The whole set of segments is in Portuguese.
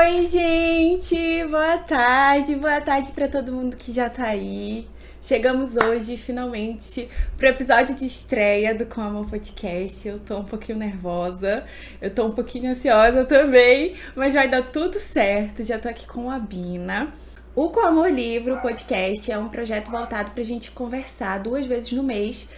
Oi, gente! Boa tarde para todo mundo que já tá aí. Chegamos hoje, finalmente, pro episódio de estreia do Com Amor Podcast. Eu tô um pouquinho nervosa, eu tô um pouquinho ansiosa também, mas vai dar tudo certo. Já tô aqui com a Bina. O Com Amor Livro Podcast é um projeto voltado pra gente conversar 2 vezes no mês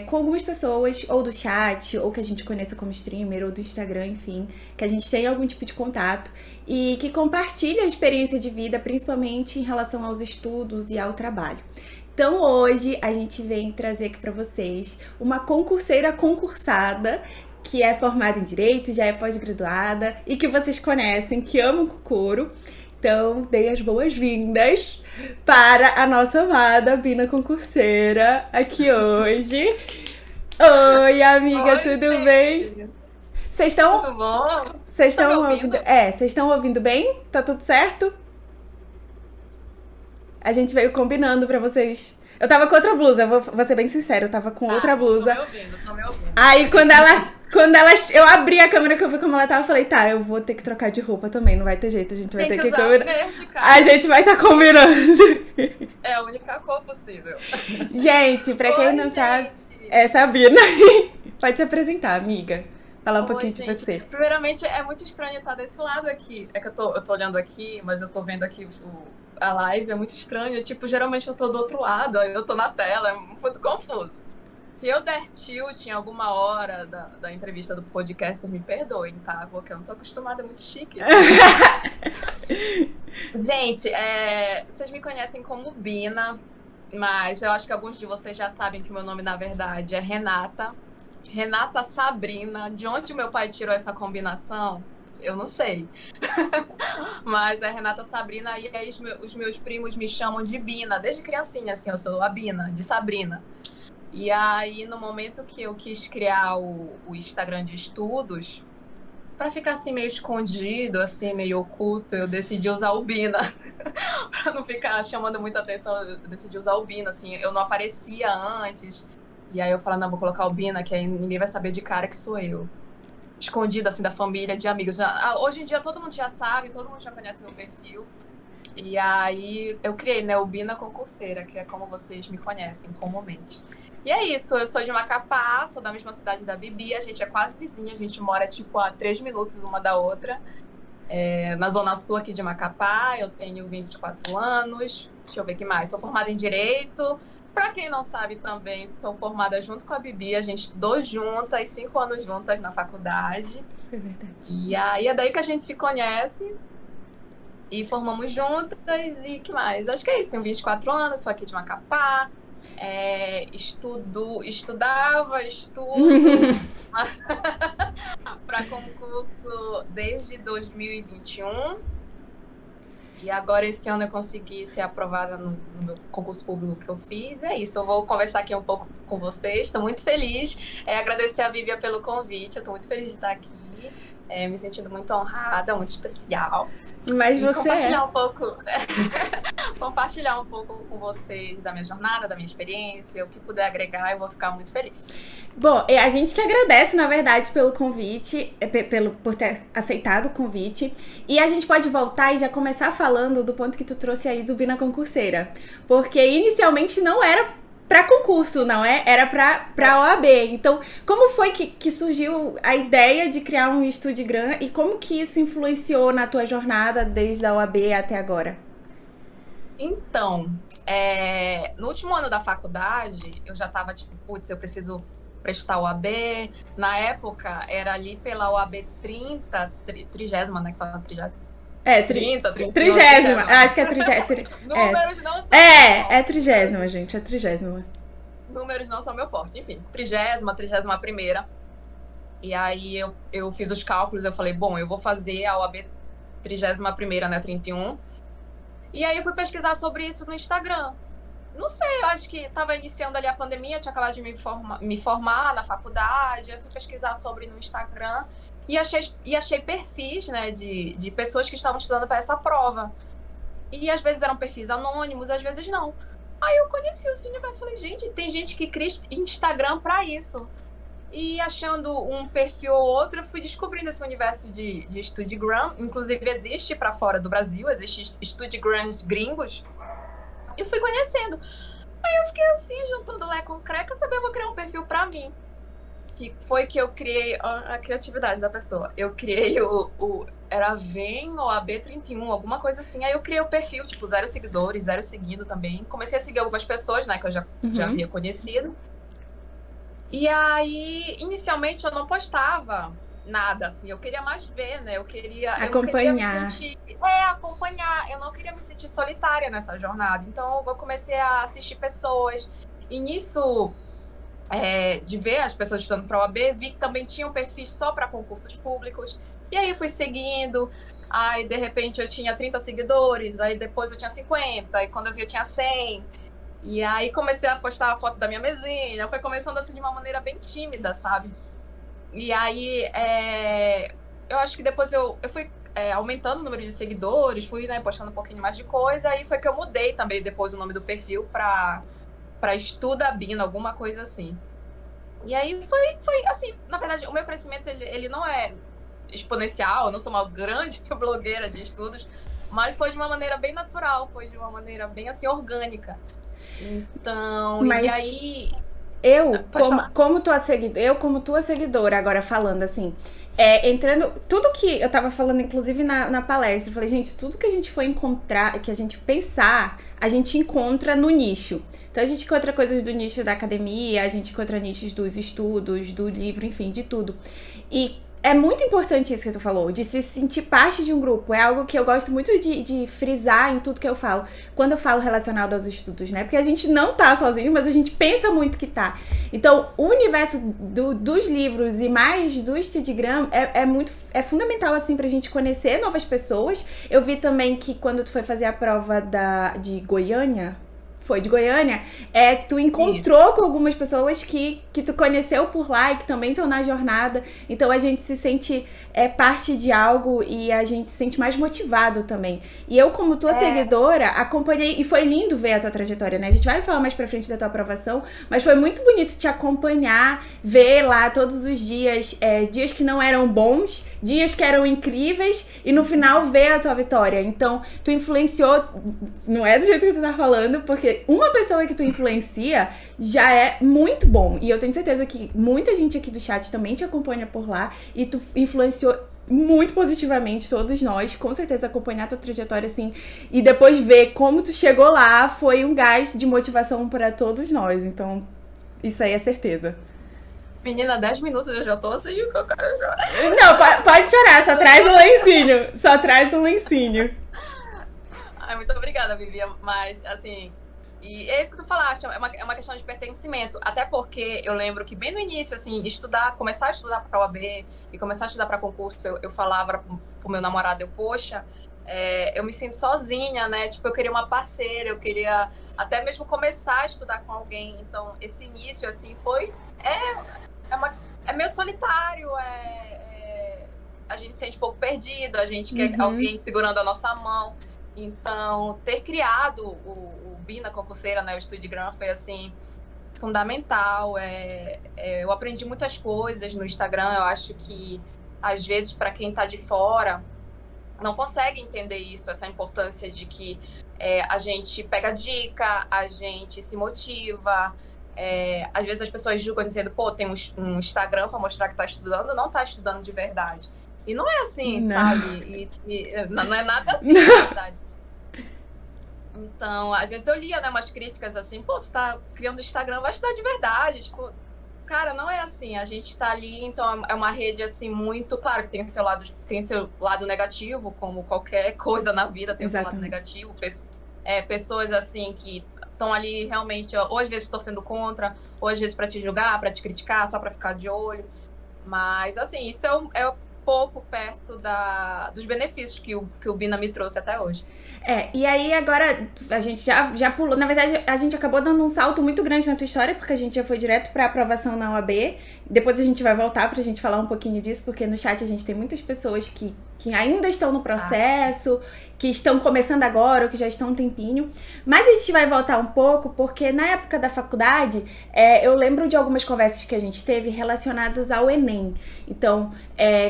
com algumas pessoas, ou do chat, ou que a gente conheça como streamer, ou do Instagram, enfim, que a gente tenha algum tipo de contato e que compartilha a experiência de vida, principalmente em relação aos estudos e ao trabalho. Então hoje a gente vem trazer aqui para vocês uma concurseira concursada que é formada em Direito, já é pós-graduada e que vocês conhecem, que ama o Kokoro. Então, dei as boas-vindas para a nossa amada Bina concurseira aqui hoje. Oi, amiga, Oi, tudo gente. bem? Vocês Tudo estão bom? vocês Tá me estão ouvindo? ouvindo? Vocês estão ouvindo bem? Tá tudo certo? A gente veio combinando pra vocês. Eu tava com outra blusa, vou ser bem sincera, eu tava com outra Tá, tô me blusa. ouvindo, tô me ouvindo. Aí eu abri a câmera que eu vi como ela tava, eu falei, tá, eu vou ter que trocar de roupa também, não vai ter jeito, a gente vai Tem ter que que usar o combinar. verde, A cara. gente vai estar combinando. É a única cor possível. Gente, pra quem Oi, não sabe, gente. é Sabina. Pode se apresentar, amiga. Falar um Oi, pouquinho de gente. você. Primeiramente, é muito estranho estar desse lado aqui. É que eu tô olhando aqui, mas eu tô vendo aqui a live, é muito estranho. Tipo, geralmente eu tô do outro lado, aí eu tô na tela, é muito confuso. Se eu der tilt em alguma hora da entrevista do podcast, vocês me perdoem, tá? Porque eu não tô acostumada, é muito chique. Gente, vocês me conhecem como Bina, mas eu acho que alguns de vocês já sabem que meu nome, na verdade, é Renata. Renata Sabrina. De onde meu pai tirou essa combinação? Eu não sei. Mas é Renata Sabrina, e aí os meus primos me chamam de Bina, desde criancinha, assim, eu sou a Bina, de Sabrina. E aí, no momento que eu quis criar o Instagram de estudos, para ficar assim meio escondido, assim meio oculto, eu decidi usar o Bina. Para não ficar chamando muita atenção, eu decidi usar o Bina, assim, eu não aparecia antes. E aí eu falei, não, vou colocar o Bina, que aí ninguém vai saber de cara que sou eu. Escondida, assim, da família, de amigos. Hoje em dia todo mundo já sabe, todo mundo já conhece meu perfil. E aí eu criei, né, o Bina Concurseira, que é como vocês me conhecem comumente. E é isso, eu sou de Macapá, sou da mesma cidade da Bibi, a gente é quase vizinha, a gente mora tipo a 3 minutos uma da outra. Na zona sul aqui de Macapá, eu tenho 24 anos, deixa eu ver o que mais, sou formada em Direito. Pra quem não sabe também, sou formada junto com a Bibi, a gente estudou juntas, 5 anos juntas na faculdade. É verdade. E aí é daí que a gente se conhece. E formamos juntas e que mais? Acho que é isso, tenho 24 anos, sou aqui de Macapá, estudo para concurso desde 2021 e agora esse ano eu consegui ser aprovada no meu concurso público que eu fiz. É isso, eu vou conversar aqui um pouco com vocês, estou muito feliz, agradecer a Vivian pelo convite, eu estou muito feliz de estar aqui. Me sentindo muito honrada, muito especial. Mas E você compartilhar um pouco, compartilhar um pouco com vocês da minha jornada, da minha experiência, o que puder agregar, eu vou ficar muito feliz. Bom, a gente que agradece, na verdade, pelo convite, por ter aceitado o convite. E a gente pode voltar e já começar falando do ponto que tu trouxe aí do Bina Concurseira. Porque inicialmente não era pra concurso, não é? Era pra OAB. Então, como foi que surgiu a ideia de criar um Estudigram e como que isso influenciou na tua jornada desde a OAB até agora? Então, no último ano da faculdade, eu já tava tipo, putz, eu preciso prestar OAB. Na época, era ali pela OAB 30ª, né? Que fala 30ª. 30ª. Acho que é 30ª. Números não são É 30ª, gente. É 30ª. Números não são meu forte. Enfim, 31ª. E aí eu fiz os cálculos, eu falei, bom, eu vou fazer a OAB 31ª, né? 31. E aí eu fui pesquisar sobre isso no Instagram. Não sei, eu acho que estava iniciando ali a pandemia, eu tinha acabado de me formar na faculdade, eu fui pesquisar sobre no Instagram e achei perfis, né, de pessoas que estavam estudando para essa prova. E às vezes eram perfis anônimos, às vezes não. Aí eu conheci o Cineverso e falei, gente, tem gente que cria Instagram para isso. E achando um perfil ou outro, eu fui descobrindo esse universo de Studigram. Inclusive, existe para fora do Brasil, existe Studigrams gringos. E fui conhecendo. Aí eu fiquei assim, juntando Lé com Cré, que eu sabia, eu vou criar um perfil para mim. Que foi que eu criei a criatividade da pessoa. Eu criei era VEM ou AB31, alguma coisa assim. Aí eu criei o perfil, tipo, 0 seguidores, 0 seguindo também. Comecei a seguir algumas pessoas, né, que eu já havia conhecido. E aí, inicialmente, eu não postava nada, assim. Eu queria mais ver, né? Eu não queria me sentir... acompanhar. Eu não queria me sentir solitária nessa jornada. Então, eu comecei a assistir pessoas. E nisso... de ver as pessoas estudando para a OAB, vi que também tinham perfis só para concursos públicos. E aí fui seguindo, aí de repente eu tinha 30 seguidores, aí depois eu tinha 50, e quando eu vi eu tinha 100. E aí comecei a postar a foto da minha mesinha, foi começando assim de uma maneira bem tímida, sabe? E aí eu acho que depois eu fui aumentando o número de seguidores, fui, né, postando um pouquinho mais de coisa, aí foi que eu mudei também depois o nome do perfil para Estuda Bina, alguma coisa assim. E aí foi assim, na verdade, o meu crescimento, ele não é exponencial, eu não sou uma grande blogueira de estudos, mas foi de uma maneira bem natural, foi de uma maneira bem, assim, orgânica. Então, mas e aí... como tua seguidora, agora falando assim, entrando, tudo que eu tava falando, inclusive na palestra, eu falei, gente, tudo que a gente for encontrar, que a gente pensar, a gente encontra no nicho. Então a gente encontra coisas do nicho da academia, a gente encontra nichos dos estudos, do livro, enfim, de tudo. E é muito importante isso que tu falou, de se sentir parte de um grupo. É algo que eu gosto muito de frisar em tudo que eu falo, quando eu falo relacionado aos estudos, né? Porque a gente não tá sozinho, mas a gente pensa muito que tá. Então, o universo dos livros e mais do Studigram é fundamental, assim, pra gente conhecer novas pessoas. Eu vi também que quando tu foi fazer a prova de Goiânia... Foi de Goiânia, tu encontrou com algumas pessoas que tu conheceu por lá e que também estão na jornada. Então a gente se sente parte de algo e a gente se sente mais motivado também. E eu, como tua seguidora, acompanhei, e foi lindo ver a tua trajetória, né? A gente vai falar mais pra frente da tua aprovação, mas foi muito bonito te acompanhar, ver lá todos os dias, dias que não eram bons, dias que eram incríveis, e no final ver a tua vitória. Então, tu influenciou, não é do jeito que tu tá falando, porque uma pessoa que tu influencia já é muito bom. E eu tenho certeza que muita gente aqui do chat também te acompanha por lá. E tu influenciou muito positivamente todos nós. Com certeza acompanhar a tua trajetória assim. E depois ver como tu chegou lá foi um gás de motivação para todos nós. Então, isso aí é certeza. Menina, 10 minutos eu já tô assim, que eu quero chorar. Não, pode chorar. Só traz um lencinho. Só traz um lencinho. Ai, muito obrigada, Vivian. Mas, assim... E é isso que tu falaste, é uma questão de pertencimento. Até porque eu lembro que bem no início, assim, começar a estudar para a OAB e começar a estudar para concurso, eu falava pro meu namorado, poxa, eu me sinto sozinha, né? Tipo, eu queria uma parceira, eu queria até mesmo começar a estudar com alguém. Então, esse início, assim, é meio solitário, a gente se sente um pouco perdido, a gente quer alguém segurando a nossa mão. Então, ter criado o Bina Concurseira, né, o Studigram, foi, assim, fundamental. Eu aprendi muitas coisas no Instagram. Eu acho que, às vezes, para quem está de fora, não consegue entender isso, essa importância de que a gente pega dica, a gente se motiva. Às vezes as pessoas julgam dizendo, pô, tem um Instagram para mostrar que está estudando, não está estudando de verdade. E não é assim, não. Sabe? Não é nada assim, de verdade. Então, às vezes eu lia, né, umas críticas assim, pô, tu tá criando Instagram, vai estudar de verdade. Tipo, cara, não é assim. A gente tá ali, então é uma rede, assim, muito... Claro que tem seu lado negativo, como qualquer coisa na vida tem seu lado negativo. Pessoas, assim, que estão ali realmente, ou às vezes torcendo contra, ou às vezes pra te julgar, pra te criticar, só pra ficar de olho. Mas, assim, isso é pouco perto dos benefícios que o Bina me trouxe até hoje. E aí agora a gente já pulou, na verdade a gente acabou dando um salto muito grande na tua história, porque a gente já foi direto pra aprovação na OAB, Depois a gente vai voltar pra gente falar um pouquinho disso, porque no chat a gente tem muitas pessoas que ainda estão no processo, que estão começando agora ou que já estão um tempinho. Mas a gente vai voltar um pouco, porque na época da faculdade, eu lembro de algumas conversas que a gente teve relacionadas ao Enem. Então,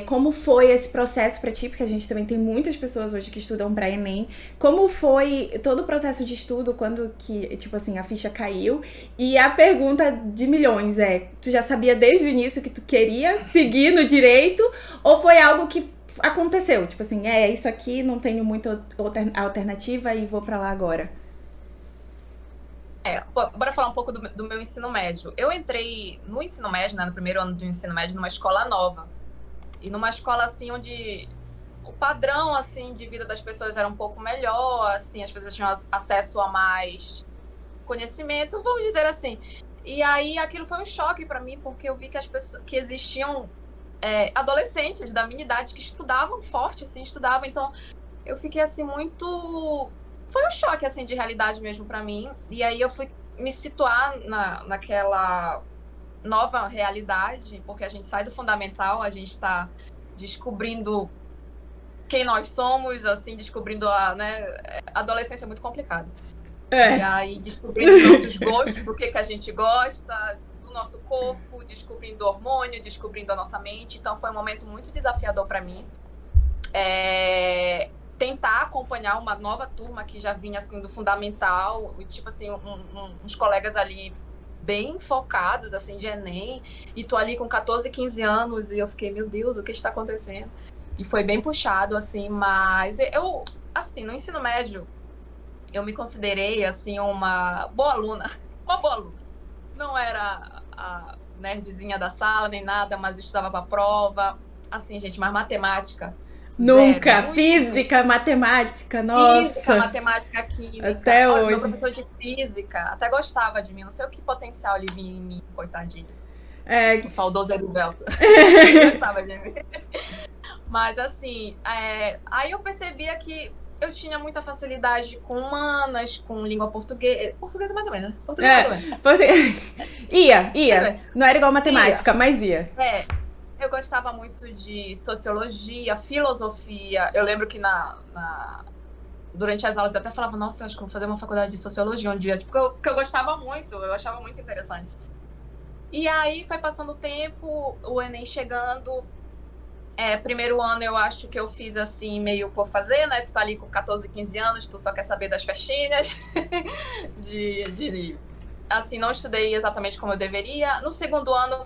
como foi esse processo pra ti? Porque a gente também tem muitas pessoas hoje que estudam pra Enem. Como foi todo o processo de estudo quando que, tipo assim, a ficha caiu? E a pergunta de milhões tu já sabia desde o início que tu queria seguir no direito? Ou foi algo que aconteceu? Tipo assim, isso aqui, não tenho muita alternativa e vou pra lá agora. Bora falar um pouco do meu ensino médio. Eu entrei no ensino médio, né, no primeiro ano do ensino médio, numa escola nova. E numa escola, assim, onde o padrão, assim, de vida das pessoas era um pouco melhor, assim, as pessoas tinham acesso a mais conhecimento, vamos dizer assim. E aí, aquilo foi um choque para mim, porque eu vi que que existiam adolescentes da minha idade que estudavam forte, assim, então eu fiquei, assim, muito... Foi um choque, assim, de realidade mesmo para mim, e aí eu fui me situar naquela nova realidade, porque a gente sai do fundamental, a gente está descobrindo quem nós somos, assim, descobrindo a adolescência é muito complicada. E aí descobrindo nossos gostos, do que a gente gosta, do nosso corpo, descobrindo o hormônio, descobrindo a nossa mente. Então foi um momento muito desafiador para mim. Tentar acompanhar uma nova turma que já vinha assim do fundamental, e, tipo assim, uns colegas ali bem focados, assim, de Enem, e tô ali com 14, 15 anos, e eu fiquei, meu Deus, o que está acontecendo? E foi bem puxado, assim, mas eu, assim, no ensino médio, eu me considerei, assim, uma boa aluna. Não era a nerdzinha da sala, nem nada, mas eu estudava pra prova. Assim, gente, mas matemática... Nunca! Zero. Física, matemática, nossa! Física, matemática, química. Até hoje. Meu professor de física até gostava de mim. Não sei o que potencial ele vinha em mim, coitadinho. O saudoso Erivelto. Ele gostava de mim. Mas, assim, aí eu percebia que eu tinha muita facilidade com humanas, com língua portuguesa. Portuguesa mais ou menos, né? Ia. Não era igual matemática, mas ia. Eu gostava muito de sociologia, filosofia. Eu lembro que durante as aulas eu até falava, nossa, eu acho que vou fazer uma faculdade de sociologia um dia, porque eu gostava muito, eu achava muito interessante. E aí foi passando o tempo, o Enem chegando. Primeiro ano eu acho que eu fiz assim, meio por fazer, né? Tu tá ali com 14, 15 anos, tu só quer saber das festinhas. Assim, não estudei exatamente como eu deveria. No segundo ano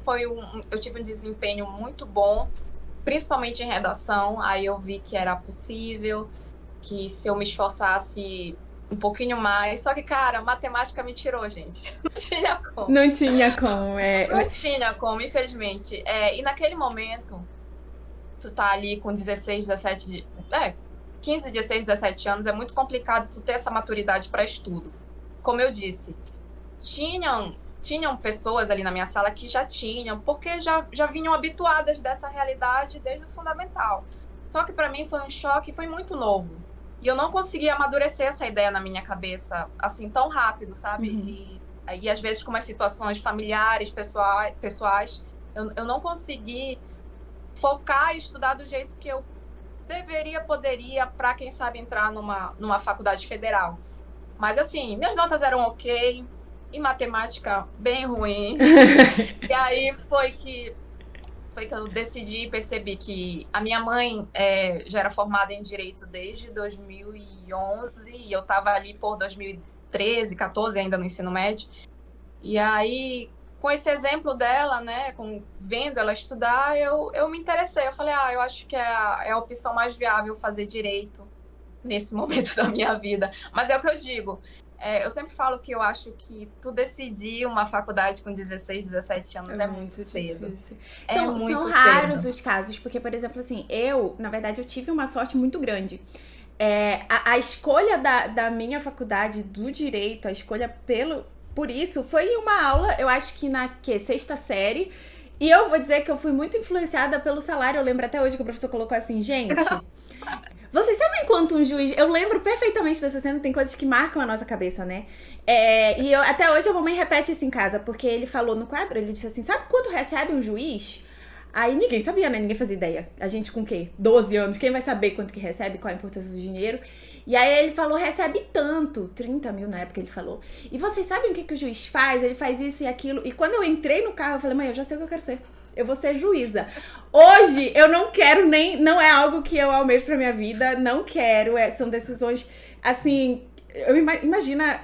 eu tive um desempenho muito bom, principalmente em redação. Aí eu vi que era possível, que se eu me esforçasse um pouquinho mais... Só que, cara, matemática me tirou, gente. Não tinha como. Não tinha como, Não tinha como, infelizmente. E naquele momento, tu tá ali com 16, 17... 15, 16, 17 anos, é muito complicado tu ter essa maturidade para estudo. Como eu disse... Tinham pessoas ali na minha sala que já tinham, porque já vinham habituadas dessa realidade desde o fundamental. Só que para mim foi um choque, foi muito novo. E eu não conseguia amadurecer essa ideia na minha cabeça assim tão rápido, sabe? Uhum. E às vezes com umas situações familiares, pessoais, eu não consegui focar e estudar do jeito que eu poderia, para quem sabe entrar numa faculdade federal. Mas assim, minhas notas eram ok, em matemática bem ruim. E aí foi que eu decidi e percebi que a minha mãe já era formada em Direito desde 2011 e eu estava ali por 2013, 14 ainda no ensino médio. E aí, com esse exemplo dela, né, vendo ela estudar, eu me interessei. Eu falei, eu acho que é a opção mais viável fazer Direito nesse momento da minha vida. Mas é o que eu digo. Eu sempre falo que eu acho que tu decidir uma faculdade com 16, 17 anos é muito cedo. São raros os casos, porque, por exemplo, assim, na verdade, eu tive uma sorte muito grande. A escolha da minha faculdade, do direito, a escolha por isso, foi uma aula, eu acho que na sexta série, e eu vou dizer que eu fui muito influenciada pelo salário. Eu lembro até hoje que o professor colocou assim, gente... Vocês sabem quanto um juiz... Eu lembro perfeitamente dessa cena, tem coisas que marcam a nossa cabeça, né? E até hoje a mamãe repete isso em casa, porque ele falou no quadro, ele disse assim, sabe quanto recebe um juiz? Aí ninguém sabia, né? Ninguém fazia ideia. A gente com o quê? 12 anos. Quem vai saber quanto que recebe, qual a importância do dinheiro? E aí ele falou, recebe tanto. 30 mil na época ele falou. E vocês sabem o que o juiz faz? Ele faz isso e aquilo. E quando eu entrei no carro, eu falei, mãe, eu já sei o que eu quero ser. Eu vou ser juíza. Hoje, eu não quero nem... Não é algo que eu almejo pra minha vida. Não quero. São decisões, assim... Imagina,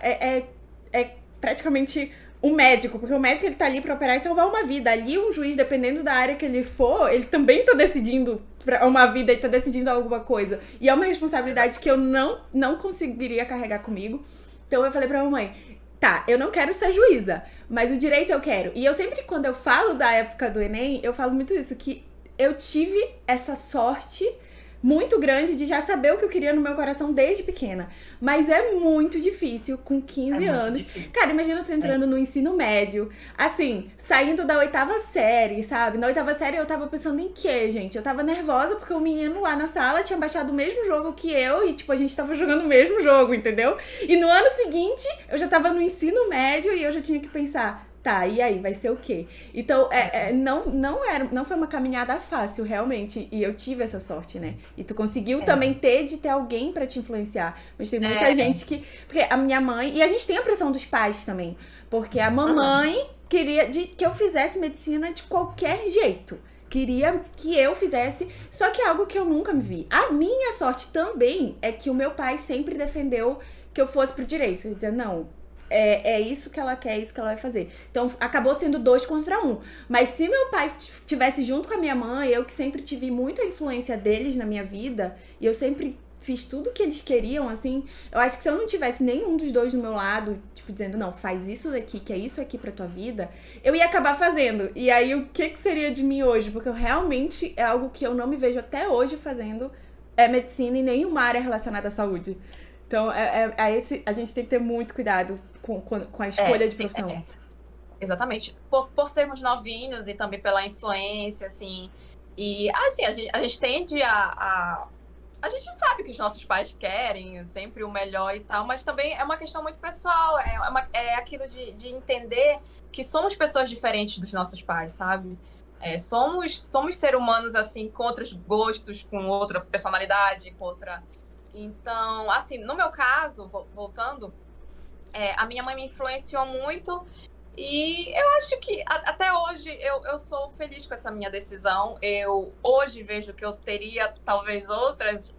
praticamente... um médico, porque o médico ele tá ali pra operar e salvar uma vida. Ali um juiz, dependendo da área que ele for, ele também tá decidindo uma vida e tá decidindo alguma coisa. E é uma responsabilidade que eu não conseguiria carregar comigo. Então eu falei pra mamãe, tá, eu não quero ser juíza, mas o direito eu quero. E eu sempre, quando eu falo da época do Enem, eu falo muito isso, que eu tive essa sorte muito grande de já saber o que eu queria no meu coração desde pequena. Mas é muito difícil com 15 anos. Difícil. Cara, imagina tu entrando no ensino médio, assim, saindo da 8ª série, sabe? Na 8ª série eu tava pensando em quê, gente? Eu tava nervosa porque o menino lá na sala tinha baixado o mesmo jogo que eu e, tipo, a gente tava jogando o mesmo jogo, entendeu? E no ano seguinte, eu já tava no ensino médio e eu já tinha que pensar... Tá, e aí, vai ser o quê? Então, não foi uma caminhada fácil, realmente. E eu tive essa sorte, né? E tu conseguiu também ter alguém pra te influenciar. Mas tem muita gente que... Porque a minha mãe... E a gente tem a pressão dos pais também. Porque a mamãe queria que eu fizesse medicina de qualquer jeito. Queria que eu fizesse, só que é algo que eu nunca me vi. A minha sorte também é que o meu pai sempre defendeu que eu fosse pro direito. Ele dizia, não... É isso que ela quer, é isso que ela vai fazer. Então, acabou sendo 2 contra 1. Mas se meu pai estivesse junto com a minha mãe, eu que sempre tive muita influência deles na minha vida, e eu sempre fiz tudo que eles queriam, assim, eu acho que se eu não tivesse nenhum dos dois do meu lado, tipo, dizendo, não, faz isso daqui, que é isso aqui pra tua vida, eu ia acabar fazendo. E aí, o que seria de mim hoje? Porque eu realmente, é algo que eu não me vejo até hoje fazendo, medicina e nenhuma área relacionada à saúde. Então, a gente tem que ter muito cuidado com a escolha de profissão. Exatamente. Por sermos novinhos e também pela influência, assim. E, assim, a gente tende a gente sabe que os nossos pais querem sempre o melhor e tal, mas também é uma questão muito pessoal. É aquilo de entender que somos pessoas diferentes dos nossos pais, sabe? Somos seres humanos, assim, com outros gostos, com outra personalidade, com outra... Então, assim, no meu caso, voltando, a minha mãe me influenciou muito e eu acho que até hoje eu sou feliz com essa minha decisão. Eu hoje vejo que eu teria talvez outras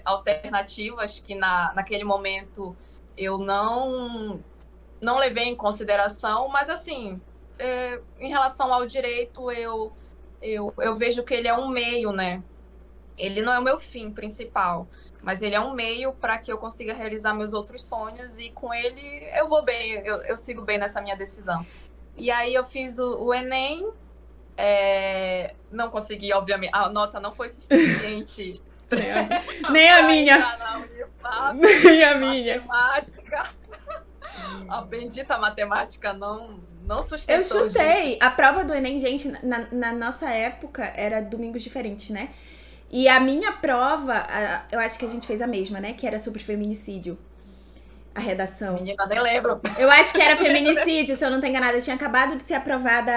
alternativas que naquele momento eu não levei em consideração, mas assim, em relação ao direito, eu vejo que ele é um meio, né? Ele não é o meu fim principal. Mas ele é um meio para que eu consiga realizar meus outros sonhos e com ele eu vou bem, eu sigo bem nessa minha decisão. E aí eu fiz o Enem, não consegui, obviamente, a nota não foi suficiente. Nem a minha. Nem a minha. Matemática. A bendita matemática não sustentou. Eu chutei. Gente. A prova do Enem, gente, na nossa época era domingos diferentes, né? E a minha prova, eu acho que a gente fez a mesma, né? Que era sobre feminicídio. A redação. Menina, nem lembro. Eu acho que era feminicídio, se eu não tô enganada. Eu tinha acabado de ser aprovada,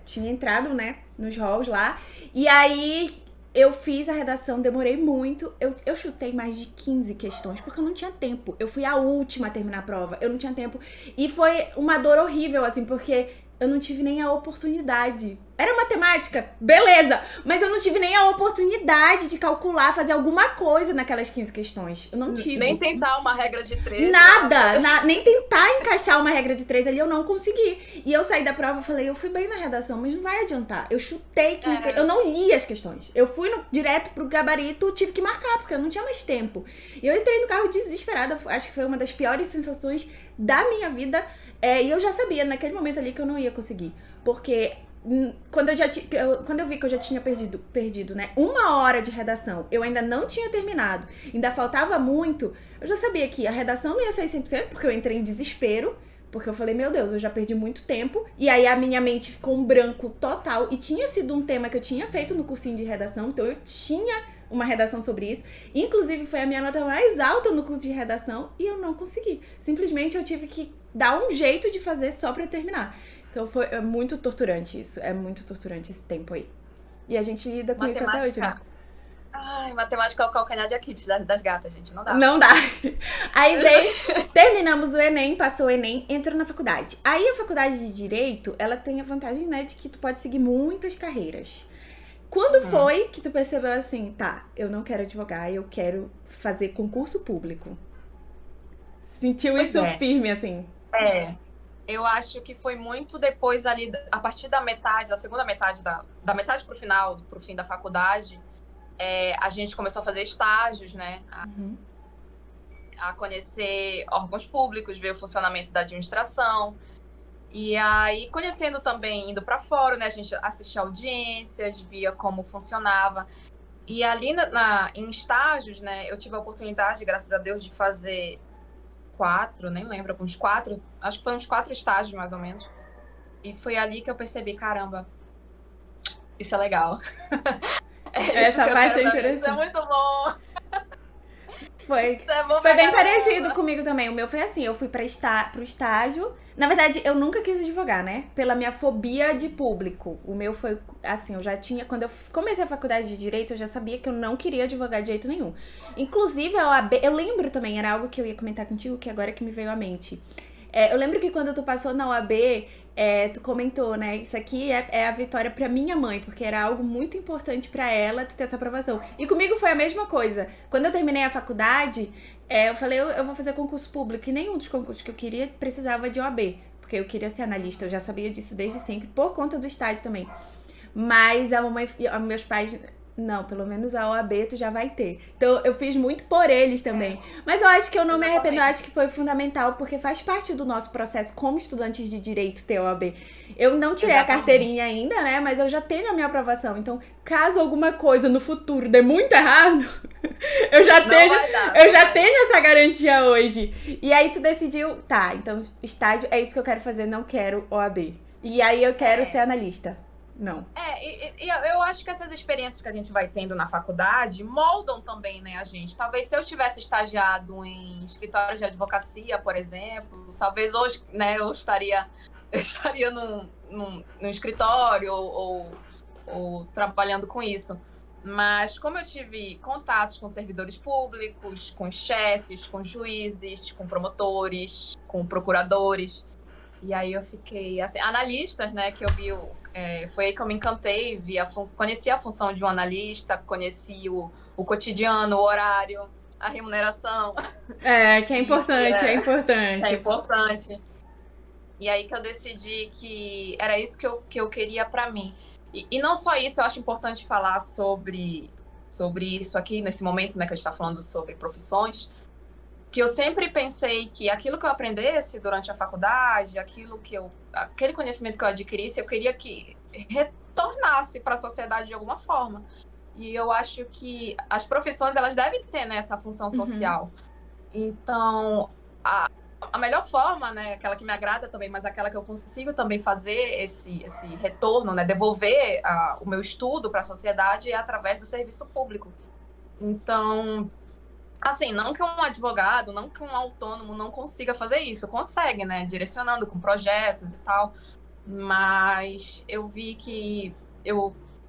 tinha entrado, né? Nos halls lá. E aí, eu fiz a redação, demorei muito. Eu chutei mais de 15 questões, porque eu não tinha tempo. Eu fui a última a terminar a prova. Eu não tinha tempo. E foi uma dor horrível, assim, porque... eu não tive nem a oportunidade. Era matemática, beleza, mas eu não tive nem a oportunidade de calcular, fazer alguma coisa naquelas 15 questões. Eu não tive. Nem tentar uma regra de 3. Nada, nem tentar encaixar uma regra de 3 ali, eu não consegui. E eu saí da prova e falei, eu fui bem na redação, mas não vai adiantar. Eu chutei 15 questões, eu não li as questões. Eu fui direto pro gabarito, tive que marcar, porque eu não tinha mais tempo. E eu entrei no carro desesperada, acho que foi uma das piores sensações da minha vida. E eu já sabia naquele momento ali que eu não ia conseguir. Porque quando eu vi que eu já tinha perdido, né, 1 hora de redação, eu ainda não tinha terminado, ainda faltava muito, eu já sabia que a redação não ia sair 100%, porque eu entrei em desespero, porque eu falei, meu Deus, eu já perdi muito tempo, e aí a minha mente ficou um branco total, e tinha sido um tema que eu tinha feito no cursinho de redação, então eu tinha uma redação sobre isso. Inclusive, foi a minha nota mais alta no curso de redação e eu não consegui. Simplesmente eu tive que dar um jeito de fazer só pra terminar. Então é muito torturante isso. É muito torturante esse tempo aí. E a gente lida com isso até hoje, né? Ai, matemática é o calcanhar de Aquiles das gatas, gente. Não dá. Não dá. Aí terminamos o Enem, passou o Enem, entrou na faculdade. Aí a faculdade de Direito, ela tem a vantagem, né, de que tu pode seguir muitas carreiras. Quando foi que tu percebeu assim, tá, eu não quero advogar, eu quero fazer concurso público? Sentiu isso firme, assim? Eu acho que foi muito depois ali, a partir da segunda metade, da metade pro final, pro fim da faculdade, a gente começou a fazer estágios, né? A conhecer órgãos públicos, ver o funcionamento da administração. E aí, conhecendo também, indo para fora, né? A gente assistia audiências, via como funcionava. E ali em estágios, né? Eu tive a oportunidade, graças a Deus, de fazer 4, nem lembro, acho que foi uns 4 estágios, mais ou menos. E foi ali que eu percebi, caramba, isso é legal. Essa parte é interessante. Isso é muito bom. Foi bem parecido comigo também. O meu foi assim, eu fui pro estágio. Na verdade, eu nunca quis advogar, né? Pela minha fobia de público. O meu foi assim, eu já tinha... Quando eu comecei a faculdade de Direito, eu já sabia que eu não queria advogar de jeito nenhum. Inclusive, a OAB... Eu lembro também, era algo que eu ia comentar contigo, que agora que me veio à mente. Eu lembro que quando tu passou na OAB... tu comentou, né? Isso aqui é a vitória pra minha mãe, porque era algo muito importante pra ela tu ter essa aprovação. E comigo foi a mesma coisa. Quando eu terminei a faculdade, eu falei, eu vou fazer concurso público. E nenhum dos concursos que eu queria precisava de OAB, porque eu queria ser analista. Eu já sabia disso desde sempre, por conta do estágio também. Mas a mamãe, meus pais... Não, pelo menos a OAB tu já vai ter. Então, eu fiz muito por eles também. Mas eu acho que eu não me arrependo. Eu acho que foi fundamental, porque faz parte do nosso processo como estudantes de Direito ter OAB. Eu não tirei a carteirinha ainda, né? Mas eu já tenho a minha aprovação. Então, caso alguma coisa no futuro dê muito errado, eu já tenho essa garantia hoje. E aí, tu decidiu, tá, então, estágio é isso que eu quero fazer, não quero OAB. E aí, eu quero ser analista. Não. E eu acho que essas experiências que a gente vai tendo na faculdade moldam também, né, a gente. Talvez se eu tivesse estagiado em escritório de advocacia, por exemplo, talvez hoje, né, eu estaria num escritório ou trabalhando com isso. Mas como eu tive contatos com servidores públicos, com chefes, com juízes, com promotores, com procuradores, e aí eu fiquei, assim, analistas, né, que eu vi... foi aí que eu me encantei, conheci a função de um analista, conheci o cotidiano, o horário, a remuneração. Que é importante, é importante. É importante. E aí que eu decidi que era isso que eu queria para mim. E não só isso, eu acho importante falar sobre isso aqui, nesse momento, né, que a gente está falando sobre profissões, que eu sempre pensei que aquilo que eu aprendesse durante a faculdade, aquele conhecimento que eu adquirisse, eu queria que retornasse para a sociedade de alguma forma. E eu acho que as profissões, elas devem ter, né, essa função social. Então, a melhor forma, né, aquela que me agrada também, mas aquela que eu consigo também fazer esse retorno, né, devolver o meu estudo para a sociedade é através do serviço público. Então... Assim, não que um advogado, não que um autônomo não consiga fazer isso. Consegue, né? Direcionando com projetos e tal. Mas eu vi que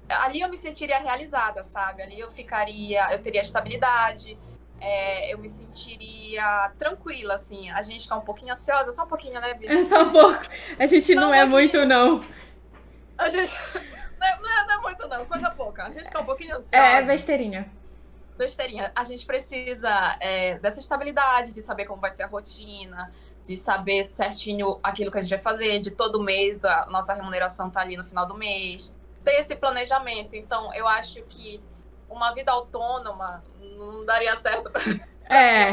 ali eu me sentiria realizada, sabe? Ali eu teria estabilidade, eu me sentiria tranquila, assim. A gente tá um pouquinho ansiosa, só um pouquinho, né, Bia? Só um pouco. A gente não é muito, não. A gente... Não é muito, não. Coisa pouca. A gente tá um pouquinho ansiosa. É besteirinha. A gente precisa dessa estabilidade, de saber como vai ser a rotina, de saber certinho aquilo que a gente vai fazer, de todo mês a nossa remuneração tá ali no final do mês, ter esse planejamento. Então, eu acho que uma vida autônoma não daria certo para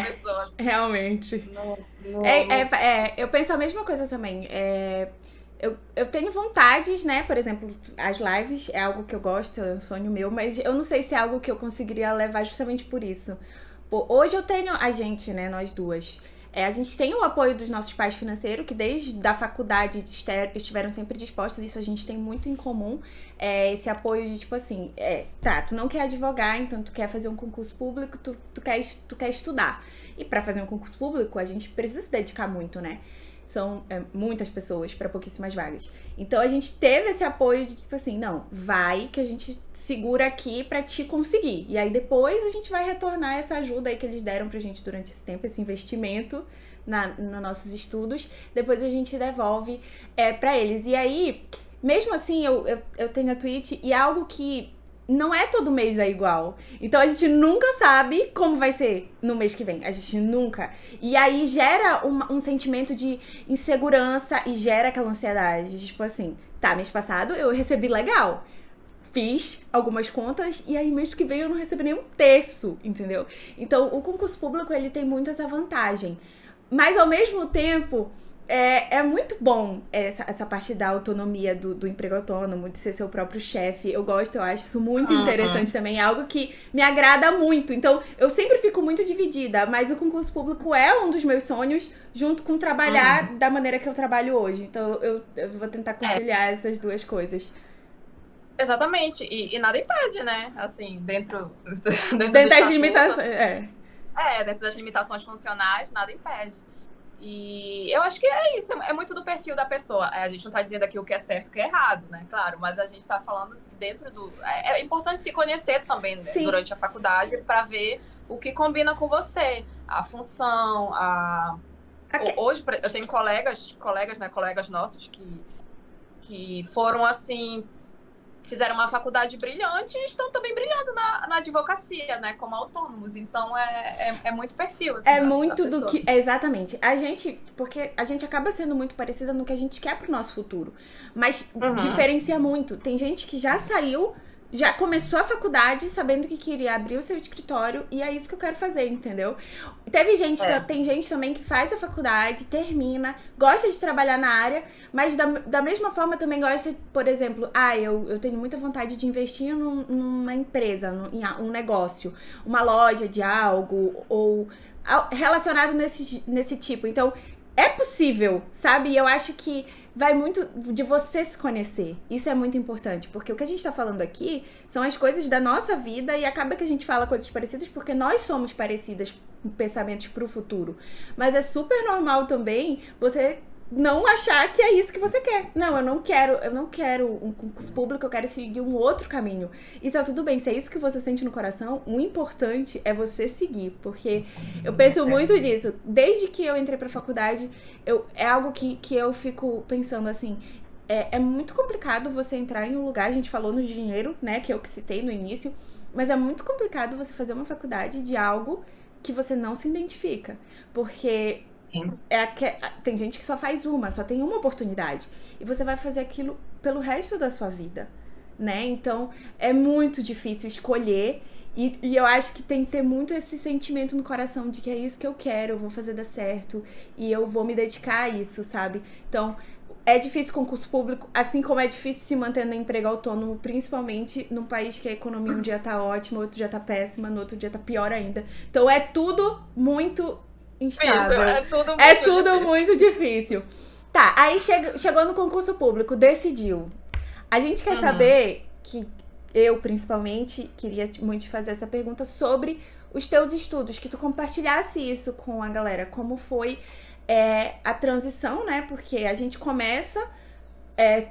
pessoas. Realmente. Não. Eu penso a mesma coisa também. Eu tenho vontades, né? Por exemplo, as lives é algo que eu gosto, é um sonho meu, mas eu não sei se é algo que eu conseguiria levar justamente por isso. Hoje eu tenho a gente, né? Nós duas. A gente tem o apoio dos nossos pais financeiro, que desde a faculdade estiveram sempre dispostos, isso a gente tem muito em comum. Esse apoio de, tipo assim, tu não quer advogar, então tu quer fazer um concurso público, tu quer estudar. E pra fazer um concurso público, a gente precisa se dedicar muito, né? São muitas pessoas para pouquíssimas vagas. Então a gente teve esse apoio de tipo assim, não, vai que a gente segura aqui pra te conseguir. E aí depois a gente vai retornar essa ajuda aí que eles deram pra gente durante esse tempo, esse investimento nos nossos estudos. Depois a gente devolve pra eles. E aí, mesmo assim, eu tenho a Twitch e é algo que não é todo mês igual. Então a gente nunca sabe como vai ser no mês que vem. A gente nunca. E aí gera um sentimento de insegurança e gera aquela ansiedade. Tipo assim, mês passado eu recebi legal. Fiz algumas contas e aí mês que vem eu não recebi nem um terço, entendeu? Então o concurso público ele tem muito essa vantagem. Mas ao mesmo tempo... É muito bom essa parte da autonomia do emprego autônomo, de ser seu próprio chefe. Eu acho isso muito interessante também. É algo que me agrada muito. Então, eu sempre fico muito dividida, mas o concurso público é um dos meus sonhos, junto com trabalhar da maneira que eu trabalho hoje. Então, eu vou tentar conciliar essas duas coisas. Exatamente. E nada impede, né? Assim, dentro das limitações. Dentro das limitações funcionais, nada impede. E eu acho que é isso, é muito do perfil da pessoa. A gente não tá dizendo aqui o que é certo e o que é errado, né? Claro, mas a gente tá falando dentro do... É importante se conhecer também, né? Durante a faculdade para ver o que combina com você. A função, Hoje eu tenho colegas nossos que foram assim... Fizeram uma faculdade brilhante e estão também brilhando na advocacia, né? Como autônomos. Então, é muito perfil, assim, muito do que... Exatamente. Porque a gente acaba sendo muito parecida no que a gente quer pro nosso futuro. Mas diferencia muito. Tem gente que já saiu, já começou a faculdade sabendo que queria abrir o seu escritório e é isso que eu quero fazer, entendeu? Tem gente também que faz a faculdade, termina, gosta de trabalhar na área, mas da mesma forma também gosta, por exemplo, eu tenho muita vontade de investir numa empresa, em um negócio, uma loja de algo, ou relacionado nesse tipo. Então, é possível, sabe? E eu acho que vai muito de você se conhecer. Isso é muito importante, porque o que a gente tá falando aqui são as coisas da nossa vida e acaba que a gente fala coisas parecidas porque nós somos parecidas em pensamentos pro futuro. Mas é super normal também você não achar que é isso que você quer. Não, eu não quero um concurso público, eu quero seguir um outro caminho. E tá tudo bem, se é isso que você sente no coração, o importante é você seguir, porque eu penso muito nisso. Desde que eu entrei pra faculdade, é algo que eu fico pensando assim, é muito complicado você entrar em um lugar, a gente falou no dinheiro, né, que eu que citei no início, mas é muito complicado você fazer uma faculdade de algo que você não se identifica, porque tem gente que só só tem uma oportunidade. E você vai fazer aquilo pelo resto da sua vida, né? Então, é muito difícil escolher. E eu acho que tem que ter muito esse sentimento no coração de que é isso que eu quero, eu vou fazer dar certo. E eu vou me dedicar a isso, sabe? Então, é difícil concurso público, assim como é difícil se manter no emprego autônomo, principalmente num país que a economia um dia tá ótima, outro dia tá péssima, no outro dia tá pior ainda. Então, é tudo muito instável. É tudo muito difícil. Tá, aí chegou no concurso público, decidiu. A gente quer saber que eu, principalmente, queria muito te fazer essa pergunta sobre os teus estudos, que tu compartilhasse isso com a galera. Como foi a transição, né? Porque a gente começa,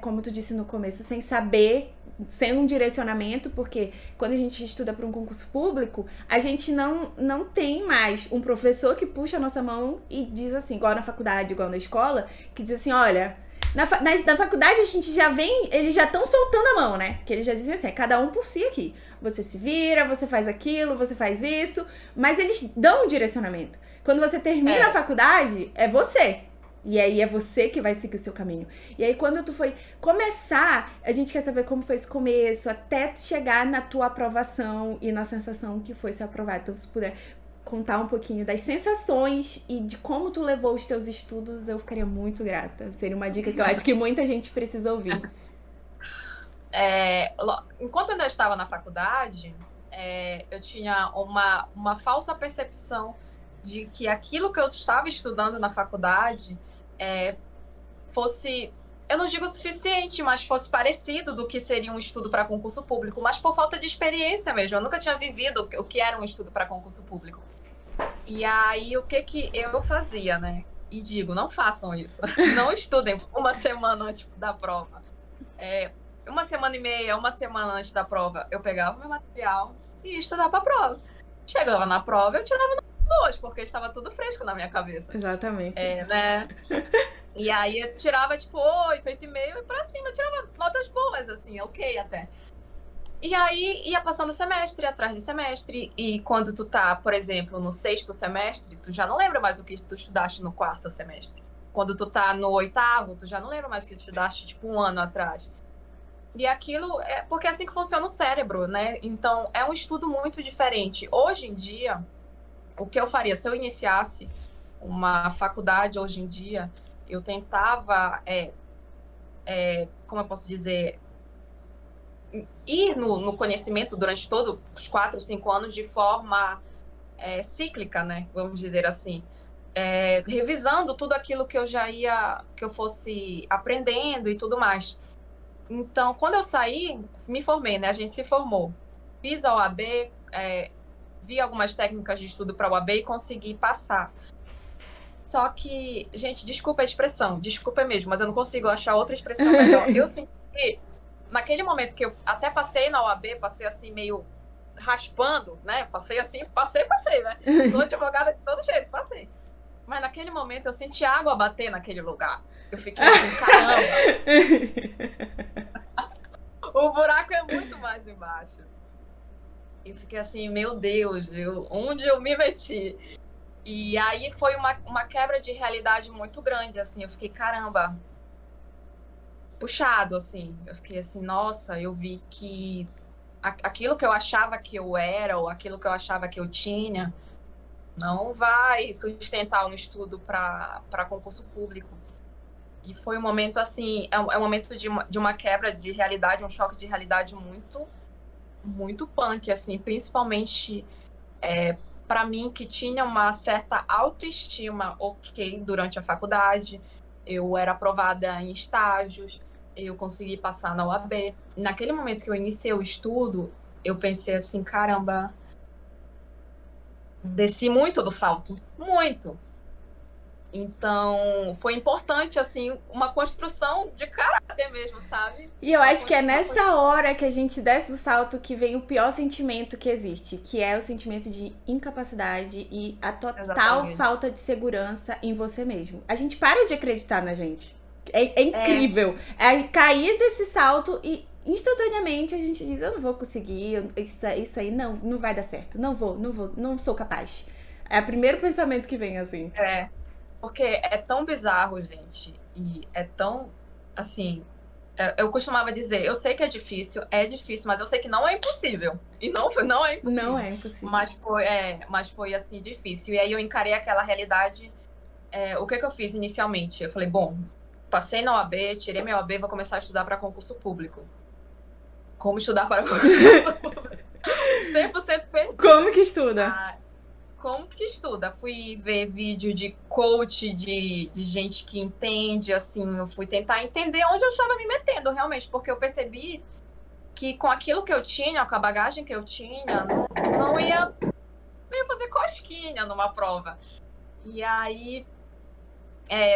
como tu disse no começo, sem saber, sem um direcionamento, porque quando a gente estuda para um concurso público, a gente não tem mais um professor que puxa a nossa mão e diz assim, igual na faculdade, igual na escola, que diz assim, olha, na faculdade a gente já vem, eles já estão soltando a mão, né? Que eles já dizem assim, cada um por si aqui. Você se vira, você faz aquilo, você faz isso, mas eles dão um direcionamento. Quando você termina a faculdade, é você. E aí é você que vai seguir o seu caminho. E aí quando tu foi começar, a gente quer saber como foi esse começo, até tu chegar na tua aprovação e na sensação que foi ser aprovado. Então se puder contar um pouquinho das sensações e de como tu levou os teus estudos, eu ficaria muito grata. Seria uma dica que eu acho que muita gente precisa ouvir. Enquanto eu ainda estava na faculdade, eu tinha uma falsa percepção de que aquilo que eu estava estudando na faculdade fosse, eu não digo o suficiente, mas fosse parecido do que seria um estudo para concurso público, mas por falta de experiência mesmo. Eu nunca tinha vivido o que era um estudo para concurso público. E aí, o que eu fazia, né? E digo, não façam isso. Não estudem uma semana antes da prova. Uma semana e meia, uma semana antes da prova, eu pegava meu material e ia estudar para a prova. Chegava na prova, eu tirava notas, porque estava tudo fresco na minha cabeça. Exatamente. Né? E aí eu tirava, tipo, 8, 8,5 e pra cima. Eu tirava notas boas, assim, ok até. E aí ia passando semestre atrás de semestre. E quando tu tá, por exemplo, no 6º semestre, tu já não lembra mais o que tu estudaste no 4º semestre. Quando tu tá no 8º, tu já não lembra mais o que tu estudaste, tipo, um ano atrás. E aquilo porque é assim que funciona o cérebro, né? Então, é um estudo muito diferente. Hoje em dia, o que eu faria se eu iniciasse uma faculdade hoje em dia, eu tentava, como eu posso dizer, ir no conhecimento durante todos os 4, 5 anos de forma cíclica, né? Vamos dizer assim. Revisando tudo aquilo que eu fosse aprendendo e tudo mais. Então, quando eu saí, me formei, né? A gente se formou. Fiz a OAB, vi algumas técnicas de estudo para a OAB e consegui passar. Só que, gente, desculpa a expressão, desculpa mesmo, mas eu não consigo achar outra expressão melhor. Eu senti que, naquele momento que eu até passei na OAB, passei assim meio raspando, né? Passei assim, passei, né? Sou advogada de todo jeito, passei. Mas naquele momento eu senti água bater naquele lugar. Eu fiquei assim, caramba. O buraco é muito mais embaixo. Eu fiquei assim, meu Deus, onde eu me meti? E aí foi uma quebra de realidade muito grande, assim. Eu fiquei, caramba, puxado, assim. Eu fiquei assim, nossa, eu vi que aquilo que eu achava que eu era, ou aquilo que eu achava que eu tinha, não vai sustentar um estudo para concurso público. E foi um momento, assim, um momento de uma quebra de realidade, um choque de realidade muito, muito punk, assim, principalmente para mim, que tinha uma certa autoestima ok durante a faculdade. Eu era aprovada em estágios, eu consegui passar na UAB. Naquele momento que eu iniciei o estudo, eu pensei assim, caramba, desci muito do salto, muito. Então, foi importante, assim, uma construção de caráter mesmo, sabe? E eu acho que é nessa hora que a gente desce do salto que vem o pior sentimento que existe, que é o sentimento de incapacidade e a total falta de segurança em você mesmo. A gente para de acreditar na gente. É incrível. É cair desse salto e instantaneamente a gente diz, eu não vou conseguir, isso aí não vai dar certo. Não vou, não sou capaz. É o primeiro pensamento que vem, assim. Porque é tão bizarro, gente, e é tão, assim, eu costumava dizer, eu sei que é difícil, mas eu sei que não é impossível. E não é impossível. Não é impossível. Mas foi assim, difícil. E aí eu encarei aquela realidade. O que eu fiz inicialmente? Eu falei, bom, passei na OAB, tirei minha OAB, vou começar a estudar para concurso público. Como estudar para concurso público? 100% perdido. Como que estuda? Como que estuda? Fui ver vídeo de coach, de gente que entende, assim, eu fui tentar entender onde eu estava me metendo, realmente, porque eu percebi que com aquilo que eu tinha, com a bagagem que eu tinha, não ia fazer cosquinha numa prova. E aí,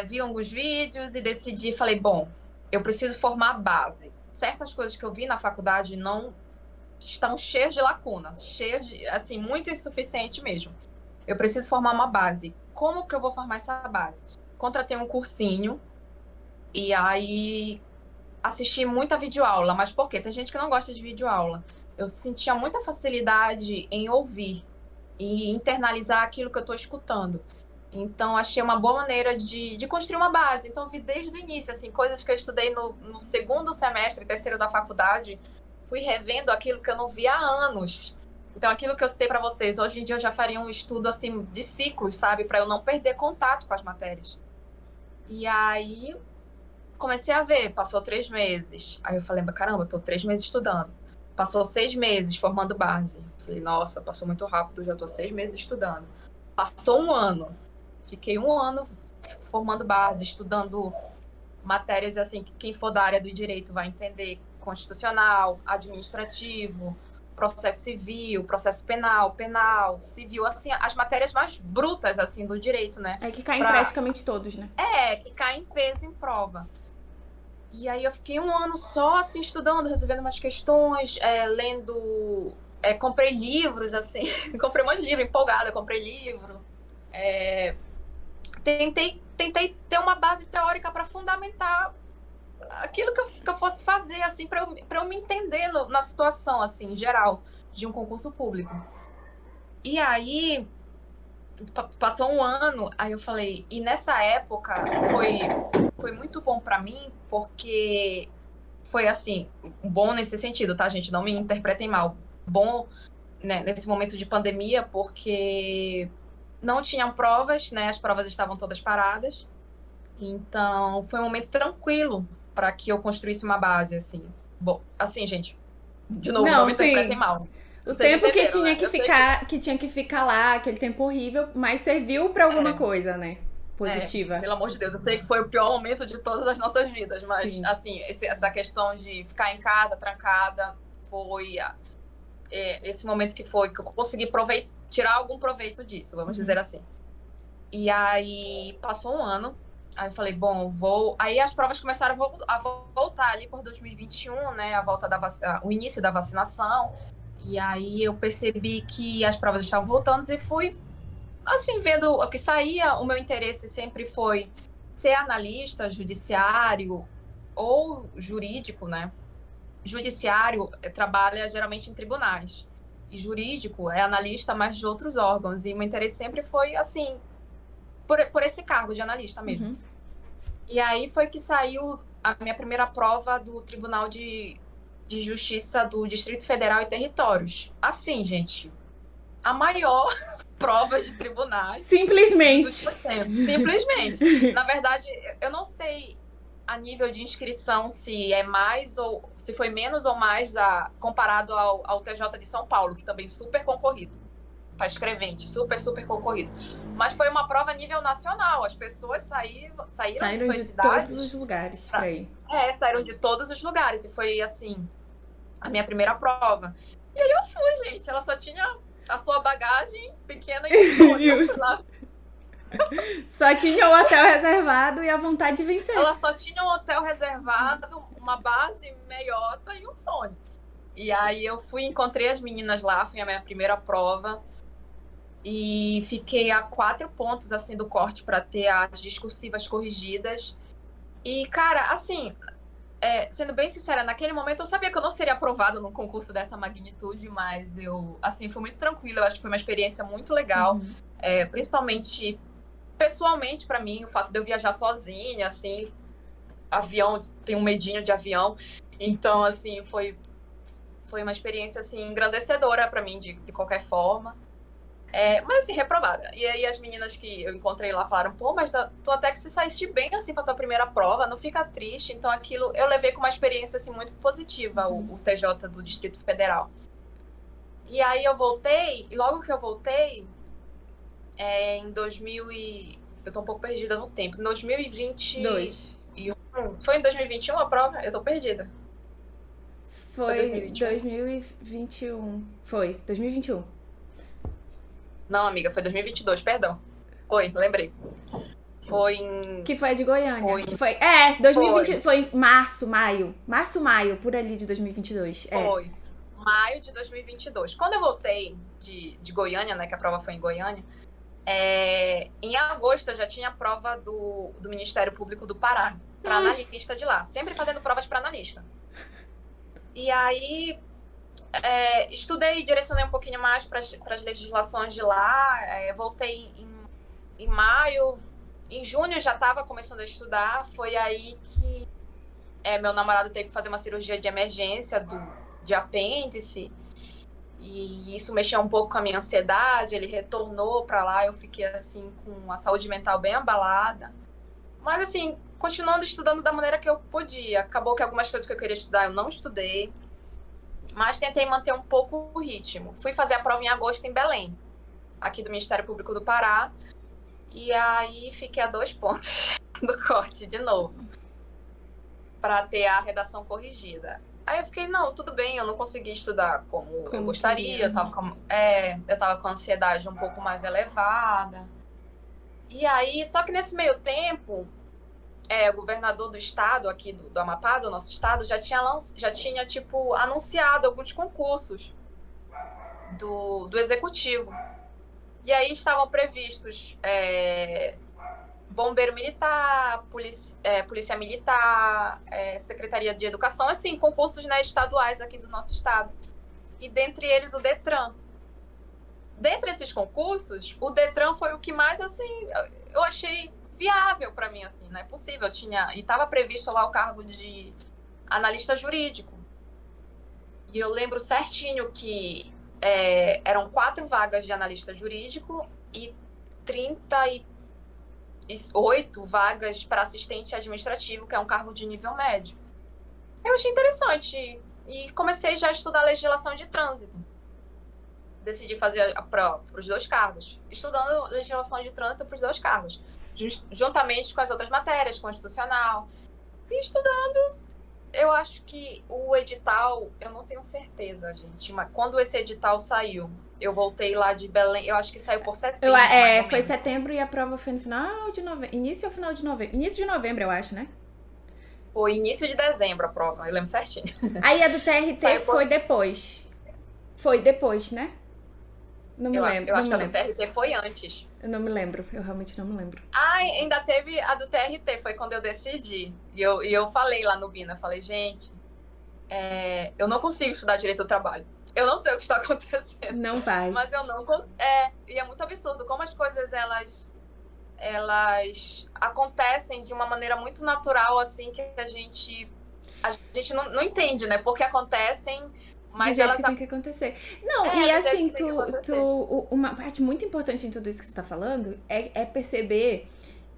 vi alguns vídeos e decidi, falei, bom, eu preciso formar a base. Certas coisas que eu vi na faculdade não estão cheias de lacunas, cheias de, assim, muito insuficiente mesmo. Eu preciso formar uma base. Como que eu vou formar essa base? Contratei um cursinho e aí assisti muita videoaula. Mas por quê? Tem gente que não gosta de videoaula. Eu sentia muita facilidade em ouvir e internalizar aquilo que eu estou escutando. Então, achei uma boa maneira de construir uma base. Então, vi desde o início, assim, coisas que eu estudei no 2º semestre, 3º da faculdade, fui revendo aquilo que eu não via há anos. Então, aquilo que eu citei para vocês, hoje em dia eu já faria um estudo, assim, de ciclos, sabe? Para eu não perder contato com as matérias. E aí, comecei a ver, passou 3 meses. Aí eu falei, caramba, eu tô 3 meses estudando. Passou 6 meses formando base. Falei, nossa, passou muito rápido, já tô 6 meses estudando. Passou um ano. Fiquei um ano formando base, estudando matérias assim, que quem for da área do direito vai entender: constitucional, administrativo, processo civil, processo penal, civil, assim, as matérias mais brutas assim do direito, né? É que caem praticamente todos, né? Que caem em peso em prova. E aí eu fiquei um ano só assim estudando, resolvendo umas questões, lendo, comprei livros assim, comprei um monte de livro, empolgada, comprei livro. Tentei ter uma base teórica para fundamentar aquilo que eu fosse fazer, assim, para eu me entender na situação, assim, em geral, de um concurso público. E aí, passou um ano, aí eu falei, e nessa época foi muito bom para mim, porque foi, assim, bom nesse sentido, tá, gente? Não me interpretem mal. Bom, né, nesse momento de pandemia, porque não tinham provas, né? As provas estavam todas paradas. Então, foi um momento tranquilo para que eu construísse uma base, assim. Bom, assim, gente, de novo, não me interpretem mal. O Vocês tempo que entenderam, tinha né? que ficar, que tinha que ficar lá, aquele tempo horrível, mas serviu pra alguma coisa, né? Positiva. Pelo amor de Deus, eu sei que foi o pior momento de todas as nossas vidas, mas, Sim. assim, essa questão de ficar em casa, trancada, foi esse momento que eu consegui tirar algum proveito disso, vamos dizer assim. E aí, passou um ano, aí eu falei, bom, Aí as provas começaram a voltar ali por 2021, né? O início da vacinação. E aí eu percebi que as provas estavam voltando e fui, assim, vendo o que saía. O meu interesse sempre foi ser analista, judiciário ou jurídico, né? Judiciário trabalha geralmente em tribunais. E jurídico é analista, mas de outros órgãos. E meu interesse sempre foi, assim, por esse cargo de analista mesmo. Uhum. E aí foi que saiu a minha primeira prova do Tribunal de Justiça do Distrito Federal e Territórios. Assim, gente, a maior prova de tribunais. Simplesmente. Simplesmente. Na verdade, eu não sei a nível de inscrição se é mais ou se foi menos ou mais comparado ao TJ de São Paulo, que também é super concorrido. Para escrevente, super concorrido. Mas foi uma prova a nível nacional. As pessoas saíram de suas cidades. Todos os lugares pra ir. Saíram de todos os lugares. E foi, assim, a minha primeira prova. E aí eu fui, gente. Ela só tinha a sua bagagem pequena e lá. Só tinha o hotel reservado e a vontade de vencer. Ela só tinha um hotel reservado, uma base meiota e um sonho. E aí eu encontrei as meninas lá, foi a minha primeira prova. E fiquei a 4 pontos, assim, do corte para ter as discursivas corrigidas. E, cara, assim, sendo bem sincera, naquele momento eu sabia que eu não seria aprovada num concurso dessa magnitude, mas eu, assim, foi muito tranquilo. Eu acho que foi uma experiência muito legal, principalmente pessoalmente para mim, o fato de eu viajar sozinha, assim, avião, tenho um medinho de avião. Então, assim, foi uma experiência, assim, engrandecedora para mim, de qualquer forma. Mas assim, reprovada. E aí as meninas que eu encontrei lá falaram, pô, mas tu até que se saíste bem, assim, pra tua primeira prova, não fica triste. Então aquilo, eu levei com uma experiência, assim, muito positiva, o TJ do Distrito Federal. E aí eu voltei, e logo que eu voltei, em 2000 eu tô um pouco perdida no tempo, em 2022. Foi em 2021 a prova? Eu tô perdida. Foi 2021. Foi, 2021. Não, amiga, foi 2022, perdão. Lembrei. Foi em... Que foi a de Goiânia. Foi. Que foi... 2020... Foi em março, maio. Março, por ali de 2022. Foi. Maio de 2022. Quando eu voltei de Goiânia, né, que a prova foi em Goiânia, em agosto eu já tinha a prova do Ministério Público do Pará, para analista de lá. Sempre fazendo provas para analista. E aí... estudei e direcionei um pouquinho mais para as legislações de lá. Voltei em maio. Em junho já estava começando a estudar. Foi aí que meu namorado teve que fazer uma cirurgia de emergência de apêndice. E isso mexeu um pouco com a minha ansiedade. Ele retornou para lá. Eu fiquei assim com a saúde mental bem abalada. Mas assim, continuando estudando da maneira que eu podia. Acabou que algumas coisas que eu queria estudar eu não estudei. Mas tentei manter um pouco o ritmo. Fui fazer a prova em agosto em Belém. aqui do Ministério Público do Pará. E aí fiquei a 2 pontos do corte de novo, para ter a redação corrigida. Aí eu fiquei, não, tudo bem, eu não consegui estudar como eu gostaria, eu tava com a ansiedade um pouco mais elevada. E aí, só que nesse meio tempo, o governador do estado, aqui do Amapá, do nosso estado, já tinha tipo, anunciado alguns concursos do executivo. E aí estavam previstos bombeiro militar, polícia militar, secretaria de educação, assim, concursos, né, estaduais aqui do nosso estado. E dentre eles o Detran. Dentre esses concursos, o Detran foi o que mais, assim, eu achei viável para mim, assim, não é possível. E estava previsto lá o cargo de analista jurídico. E eu lembro certinho que eram 4 vagas de analista jurídico e 38 vagas para assistente administrativo, que é um cargo de nível médio. Eu achei interessante e comecei já a estudar legislação de trânsito. Decidi fazer para os 2 cargos, estudando legislação de trânsito para os 2 cargos, juntamente com as outras matérias, constitucional. E estudando, eu acho que o edital, eu não tenho certeza, gente, mas quando esse edital saiu, eu voltei lá de Belém, eu acho que saiu por setembro. Foi setembro e a prova foi no final de novembro. Início ou final de novembro? Início de novembro, eu acho, né? Foi início de dezembro a prova, eu lembro certinho. Aí a do TRT foi depois. Foi depois, né? Não me lembro. Eu acho que a do TRT foi antes. Eu não me lembro, eu realmente não me lembro. Ainda teve a do TRT, foi quando eu decidi. E eu falei lá no Bina, falei, gente, eu não consigo estudar direito do trabalho. Eu não sei o que está acontecendo. Não vai. Mas eu não consigo. E é muito absurdo como as coisas, elas acontecem de uma maneira muito natural, assim, que a gente não entende, né? Porque acontecem, mas do jeito que tem que acontecer. Não, e assim, uma parte muito importante em tudo isso que tu tá falando é perceber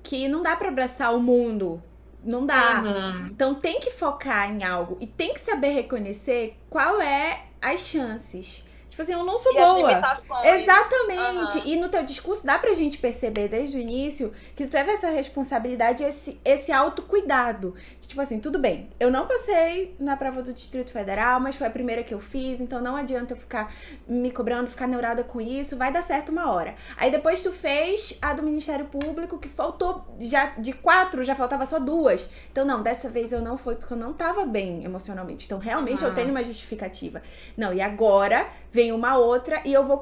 que não dá pra abraçar o mundo. Não dá. Uhum. Então tem que focar em algo e tem que saber reconhecer qual é as chances. Tipo assim, eu não sou boa. As limitações. Exatamente. Uhum. E no teu discurso dá pra gente perceber desde o início que tu teve essa responsabilidade, esse autocuidado. Tipo assim, tudo bem, eu não passei na prova do Distrito Federal, mas foi a primeira que eu fiz, então não adianta eu ficar me cobrando, ficar neurada com isso, vai dar certo uma hora. Aí depois tu fez a do Ministério Público, que faltou, já de 4, já faltava só 2. Então não, dessa vez eu não fui porque eu não tava bem emocionalmente. Então realmente eu tenho uma justificativa. Não, e agora vem uma outra e eu vou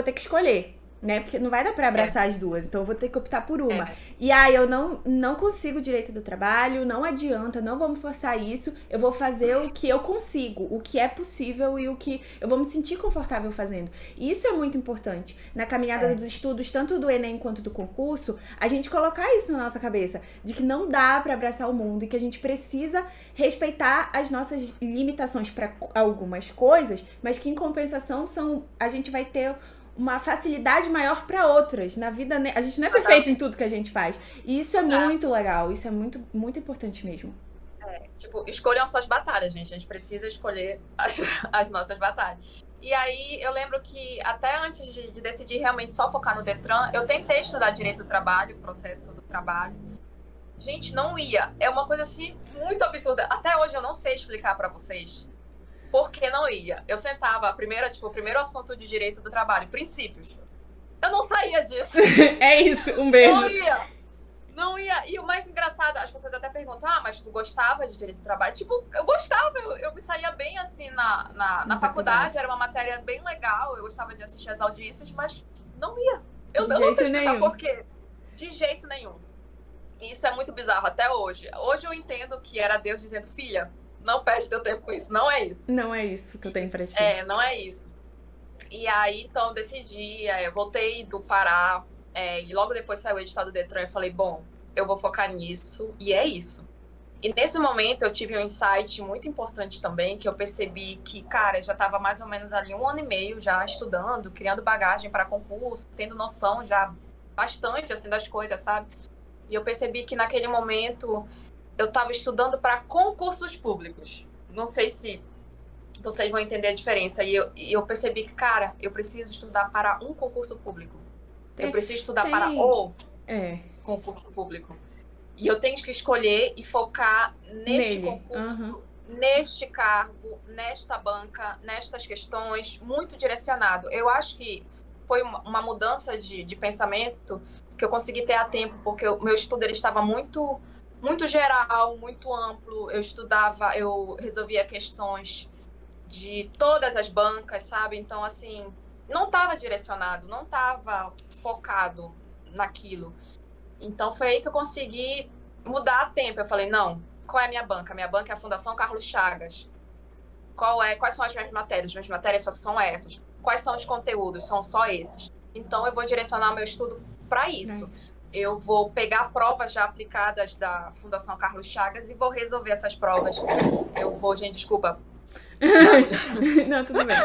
ter que escolher, né? Porque não vai dar pra abraçar as duas, então eu vou ter que optar por uma. E aí eu não consigo direito do trabalho, não adianta, não vamos forçar isso, eu vou fazer o que eu consigo, o que é possível e o que eu vou me sentir confortável fazendo. E isso é muito importante. Na caminhada dos estudos, tanto do Enem quanto do concurso, a gente colocar isso na nossa cabeça, de que não dá pra abraçar o mundo e que a gente precisa respeitar as nossas limitações para algumas coisas, mas que em compensação a gente vai ter uma facilidade maior para outras. Na vida, a gente não é perfeito em tudo que a gente faz. E isso é muito legal, isso é muito, muito importante mesmo. Tipo, escolham suas batalhas, gente. A gente precisa escolher as nossas batalhas. E aí, eu lembro que até antes de decidir realmente só focar no Detran, eu tentei estudar direito do trabalho, processo do trabalho. Gente, não ia. É uma coisa assim muito absurda. Até hoje eu não sei explicar pra vocês por que não ia. Eu sentava, o primeiro assunto de direito do trabalho, princípios. Eu não saía disso. É isso, um beijo. Não ia. E o mais engraçado, as pessoas até perguntam, mas tu gostava de direito do trabalho? Tipo, eu gostava, eu me saía bem assim na faculdade, era uma matéria bem legal, eu gostava de assistir as audiências, mas não ia. Eu não sei explicar por quê. De jeito nenhum. E isso é muito bizarro até hoje. Hoje eu entendo que era Deus dizendo, filha, não perde teu tempo com isso. Não é isso. Não é isso que eu tenho pra ti. Não é isso. E aí, então, eu decidi, eu voltei do Pará, e logo depois saiu o edital do Detran, eu falei, bom, eu vou focar nisso, e é isso. E nesse momento eu tive um insight muito importante também, que eu percebi que, cara, eu já estava mais ou menos ali 1 ano e meio já estudando, criando bagagem para concurso, tendo noção já bastante, assim, das coisas, sabe? E eu percebi que naquele momento eu estava estudando para concursos públicos. Não sei se vocês vão entender a diferença. E eu percebi que, cara, eu preciso estudar para um concurso público. Eu preciso estudar para o concurso público. E eu tenho que escolher e focar neste concurso, neste cargo, nesta banca, nestas questões, muito direcionado. Eu acho que foi uma mudança de pensamento que eu consegui ter a tempo, porque o meu estudo ele estava muito, muito geral, muito amplo. Eu resolvia questões de todas as bancas, sabe? Então, assim, não estava direcionado, não estava focado naquilo. Então, foi aí que eu consegui mudar a tempo. Eu falei, não, qual é a minha banca? A minha banca é a Fundação Carlos Chagas. Quais são as minhas matérias? As minhas matérias só são essas. Quais são os conteúdos? São só esses. Então, eu vou direcionar meu estudo para isso. Eu vou pegar provas já aplicadas da Fundação Carlos Chagas e vou resolver essas provas. Gente, desculpa. Não, tudo bem.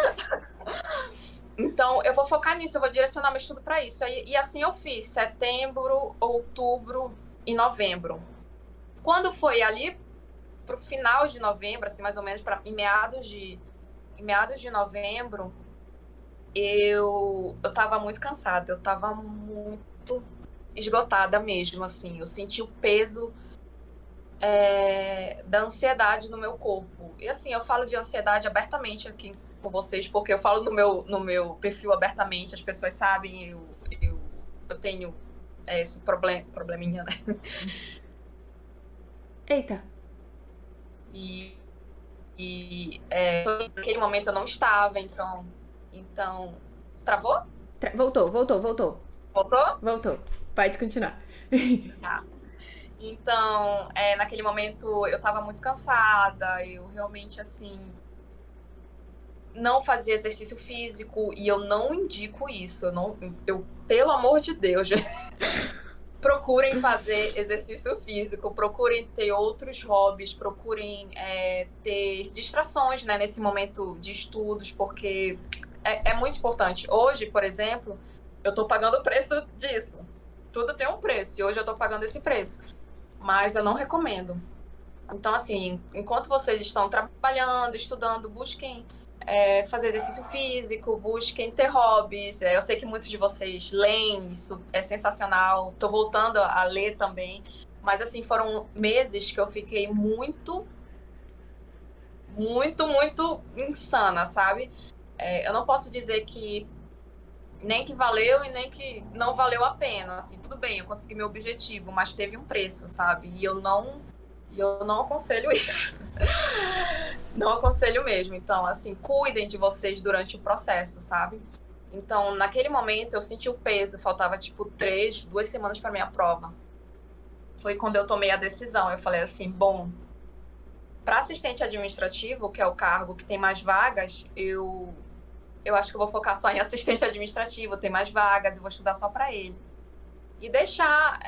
Então, eu vou focar nisso, eu vou direcionar meu estudo para isso. E assim eu fiz, setembro, outubro e novembro. Quando foi ali pro final de novembro, assim, mais ou menos, em meados de novembro, eu tava muito cansada, eu tava muito esgotada mesmo, assim. Eu senti o peso da ansiedade no meu corpo. E assim, eu falo de ansiedade abertamente aqui com vocês, porque eu falo no meu perfil abertamente, as pessoas sabem, eu tenho esse probleminha, né? Eita. E naquele momento eu não estava, então... Travou? Voltou. Voltou? Voltou. Pode continuar. Tá. Então, naquele momento eu estava muito cansada, eu realmente, assim, não fazia exercício físico e eu não indico isso. Pelo amor de Deus, procurem fazer exercício físico, procurem ter outros hobbies, procurem ter distrações, né, nesse momento de estudos, porque é muito importante. Hoje, por exemplo, eu estou pagando o preço disso. Tudo tem um preço e hoje eu estou pagando esse preço. Mas eu não recomendo. Então, assim, enquanto vocês estão trabalhando, estudando, busquem fazer exercício físico, busquem ter hobbies. Eu sei que muitos de vocês leem, isso é sensacional. Estou voltando a ler também. Mas, assim, foram meses que eu fiquei muito, muito, muito insana, sabe? Eu não posso dizer que nem que valeu e nem que não valeu a pena, assim, tudo bem, eu consegui meu objetivo, mas teve um preço, sabe? E eu não aconselho isso. Não aconselho mesmo. Então, assim, cuidem de vocês durante o processo, sabe? Então, naquele momento, eu senti o peso, faltava, tipo, 2 semanas para minha prova. Foi quando eu tomei a decisão. Eu falei assim, bom, para assistente administrativo, que é o cargo que tem mais vagas, eu acho que eu vou focar só em assistente administrativo, tem mais vagas, eu vou estudar só para ele. E deixar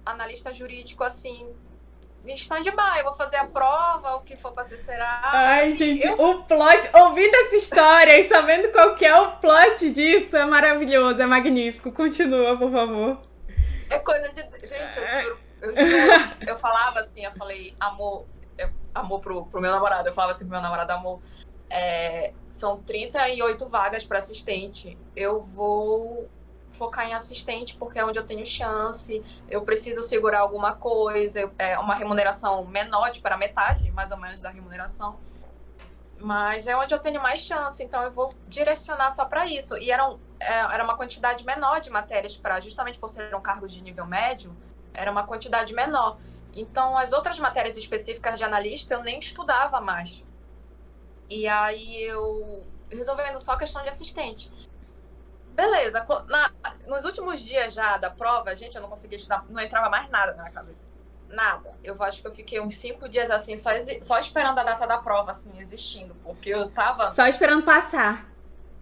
analista jurídico, assim, em stand-by, eu vou fazer a prova, o que for para ser será. Ai, assim, gente, o plot, ouvindo essa história e sabendo qual que é o plot disso, é maravilhoso, é magnífico. Continua, por favor. É coisa de... Gente, eu falava assim, eu falei, amor pro meu namorado, eu falava assim pro meu namorado, amor, são 38 vagas para assistente. Eu vou focar em assistente porque é onde eu tenho chance. Eu preciso segurar alguma coisa. É uma remuneração menor, para metade, mais ou menos, da remuneração. Mas é onde eu tenho mais chance. Então, eu vou direcionar só para isso. E era uma quantidade menor de matérias justamente por ser um cargo de nível médio, era uma quantidade menor. Então, as outras matérias específicas de analista, eu nem estudava mais. E aí eu resolvendo só a questão de assistente. Beleza, nos últimos dias já da prova, gente, eu não conseguia estudar, não entrava mais nada na minha cabeça. Nada. Eu acho que eu fiquei uns 5 dias assim, só esperando a data da prova, assim, existindo, porque eu tava... Só esperando passar.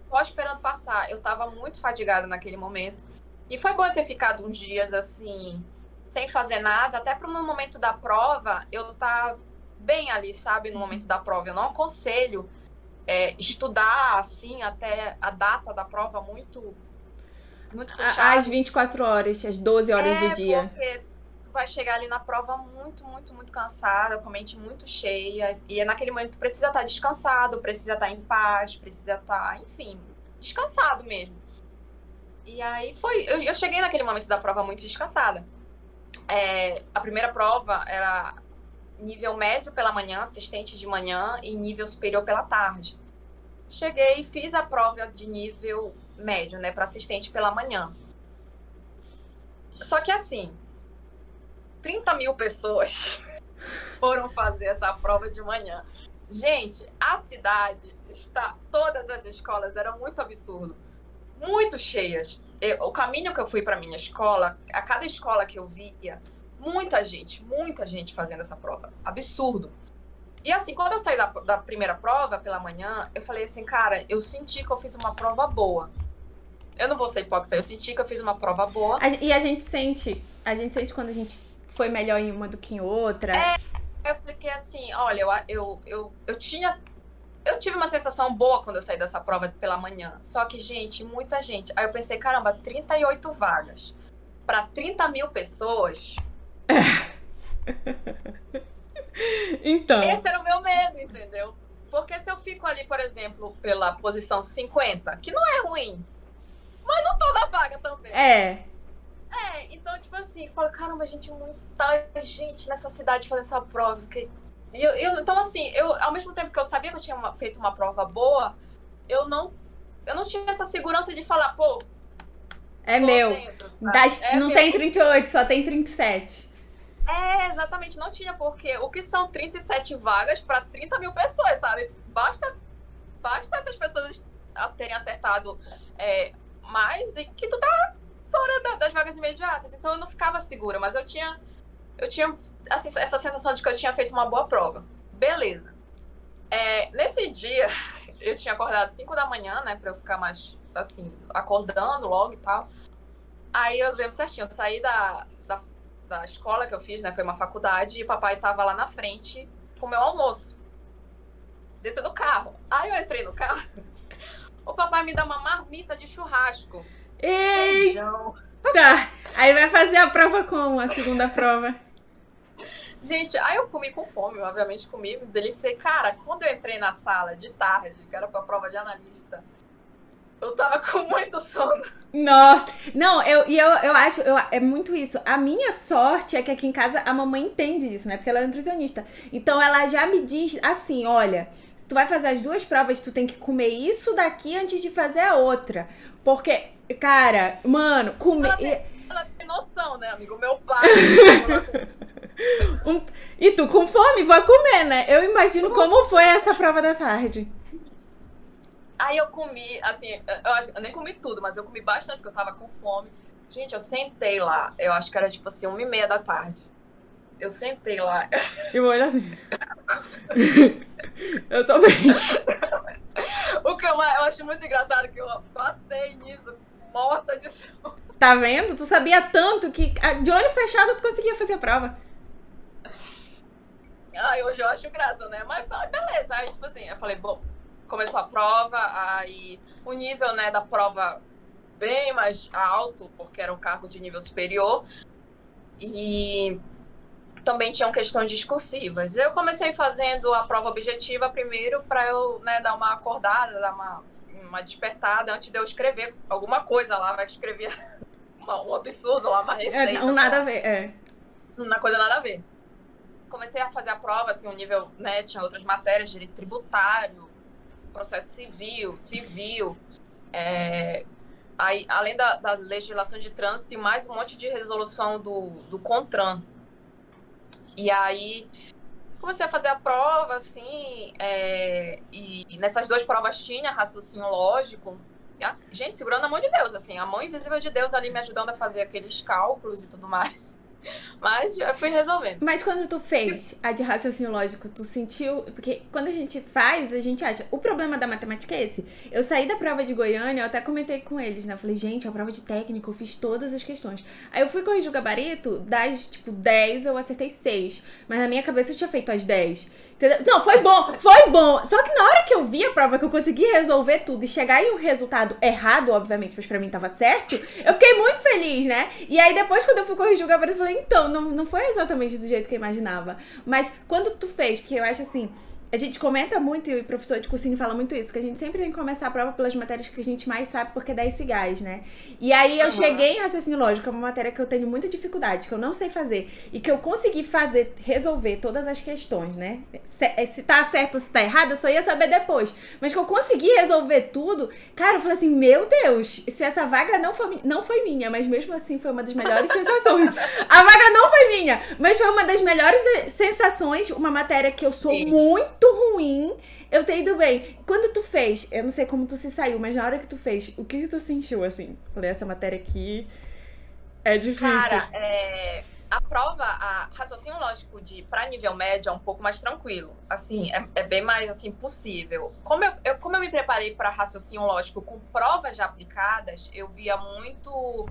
Só esperando passar. Eu tava muito fadigada naquele momento. E foi bom eu ter ficado uns dias assim, sem fazer nada, até para no momento da prova eu tá bem ali, sabe? No momento da prova. Eu não aconselho estudar assim até a data da prova muito puxada. Às 24 horas, às 12 horas do dia. Porque vai chegar ali na prova muito, muito, muito cansada, com a mente muito cheia. E naquele momento tu precisa estar descansado, precisa estar em paz, precisa estar, enfim, descansado mesmo. E aí eu cheguei naquele momento da prova muito descansada. A primeira prova era nível médio pela manhã, assistente de manhã, e nível superior pela tarde. Cheguei e fiz a prova de nível médio, né, para assistente pela manhã. Só que assim, 30 mil pessoas foram fazer essa prova de manhã. Gente, a cidade todas as escolas eram muito absurdo, muito cheias. O caminho que eu fui para minha escola, a cada escola que eu via, muita gente fazendo essa prova. Absurdo. E assim, quando eu saí da primeira prova pela manhã, eu falei assim, cara, eu senti que eu fiz uma prova boa. Eu não vou ser hipócrita, eu senti que eu fiz uma prova boa. E a gente sente quando a gente foi melhor em uma do que em outra. Eu fiquei assim, olha, eu tive uma sensação boa quando eu saí dessa prova pela manhã. Só que, gente, muita gente. Aí eu pensei, caramba, 38 vagas para 30 mil pessoas. Então. Esse era o meu medo, entendeu? Porque se eu fico ali, por exemplo, pela posição 50, que não é ruim, mas não tô na vaga também. Então, tipo assim, eu falo, caramba, gente, muita gente nessa cidade fazendo essa prova. Então, assim, ao mesmo tempo que eu sabia que eu tinha feito uma prova boa, eu não tinha essa segurança de falar, pô, é meu. Dentro, não meu. Tem 38, só tem 37. Exatamente, não tinha, porque o que são 37 vagas para 30 mil pessoas, sabe? Basta essas pessoas terem acertado mais e que tu tá fora das vagas imediatas. Então eu não ficava segura, mas eu tinha assim, essa sensação de que eu tinha feito uma boa prova. Beleza. Nesse dia, eu tinha acordado 5 da manhã, né, pra eu ficar mais, assim, acordando logo e tal. Aí eu lembro certinho, eu saí da escola que eu fiz, né, foi uma faculdade, e o papai tava lá na frente com o meu almoço, dentro do carro. Aí eu entrei no carro, o papai me dá uma marmita de churrasco. Eita! Tá. Aí vai fazer a prova como? A segunda prova? Gente, aí eu comi com fome, obviamente comi, me deliciei. Cara, quando eu entrei na sala de tarde, que era pra prova de analista, eu tava com muito sono. Nossa! Não, eu acho, é muito isso. A minha sorte é que aqui em casa a mamãe entende disso, né? Porque ela é nutricionista. Então ela já me diz assim, olha, se tu vai fazer as duas provas, tu tem que comer isso daqui antes de fazer a outra. Porque, cara, mano, comer... Ela tem noção, né, amigo? Meu pai... E tu com fome, vai comer, né? Eu imagino como foi essa prova da tarde. Aí eu comi, assim, eu nem comi tudo, mas eu comi bastante, porque eu tava com fome. Gente, eu sentei lá, eu acho que era tipo assim, 1h30 da tarde. Eu sentei lá. Eu olho assim. Eu tô bem. O que eu acho muito engraçado é que eu passei nisso, morta de sono. Tá vendo? Tu sabia tanto que de olho fechado tu conseguia fazer a prova. Hoje eu acho graça, né? Mas beleza. Aí, tipo assim, eu falei, bom, começou a prova, aí o nível, né, da prova bem mais alto, porque era um cargo de nível superior. E também tinham questões discursivas. Eu comecei fazendo a prova objetiva primeiro para eu, né, dar uma acordada, dar uma despertada antes de eu escrever alguma coisa lá, vai escrever um absurdo lá, uma receita. Nada a ver, Uma coisa nada a ver. Comecei a fazer a prova, assim, um nível, né, tinha outras matérias, direito tributário, processo civil, aí, além da legislação de trânsito, tem mais um monte de resolução do CONTRAN. E aí, comecei a fazer a prova, assim, e nessas duas provas tinha raciocínio lógico. Gente, segurando a mão de Deus, assim, a mão invisível de Deus ali me ajudando a fazer aqueles cálculos e tudo mais. Mas já fui resolvendo. Mas quando tu fez a de raciocínio lógico, tu sentiu... Porque quando a gente faz, a gente acha... O problema da matemática é esse. Eu saí da prova de Goiânia, eu até comentei com eles, né? Eu falei, gente, a prova de técnica, eu fiz todas as questões. Aí eu fui corrigir o gabarito, das, 10 eu acertei 6. Mas na minha cabeça eu tinha feito as 10. Entendeu? Não, foi bom. Só que na hora que eu vi a prova, que eu consegui resolver tudo e chegar em um resultado errado, obviamente, mas pra mim tava certo, eu fiquei muito feliz, né? E aí depois, quando eu fui corrigir o gabarito, eu falei, então, não foi exatamente do jeito que eu imaginava. Mas quando tu fez, porque eu acho assim, a gente comenta muito, e o professor de cursinho fala muito isso, que a gente sempre tem que começar a prova pelas matérias que a gente mais sabe, porque dá esse gás, né? E aí eu cheguei em raciocínio lógico, que é uma matéria que eu tenho muita dificuldade, que eu não sei fazer, e que eu consegui resolver todas as questões, né? Se tá certo ou se tá errado, eu só ia saber depois. Mas que eu consegui resolver tudo, cara, eu falei assim, meu Deus, se essa vaga não foi minha, mas mesmo assim foi uma das melhores sensações. A vaga não foi minha, mas foi uma das melhores sensações, uma matéria que eu sou muito ruim, eu ter ido bem. Quando tu fez, eu não sei como tu se saiu, mas na hora que tu fez, o que tu sentiu, assim? Falei, essa matéria aqui é difícil. Cara, a prova, a raciocínio lógico para nível médio é um pouco mais tranquilo. Assim, é bem mais, assim, possível. Como eu me preparei para raciocínio lógico com provas já aplicadas, eu via muito...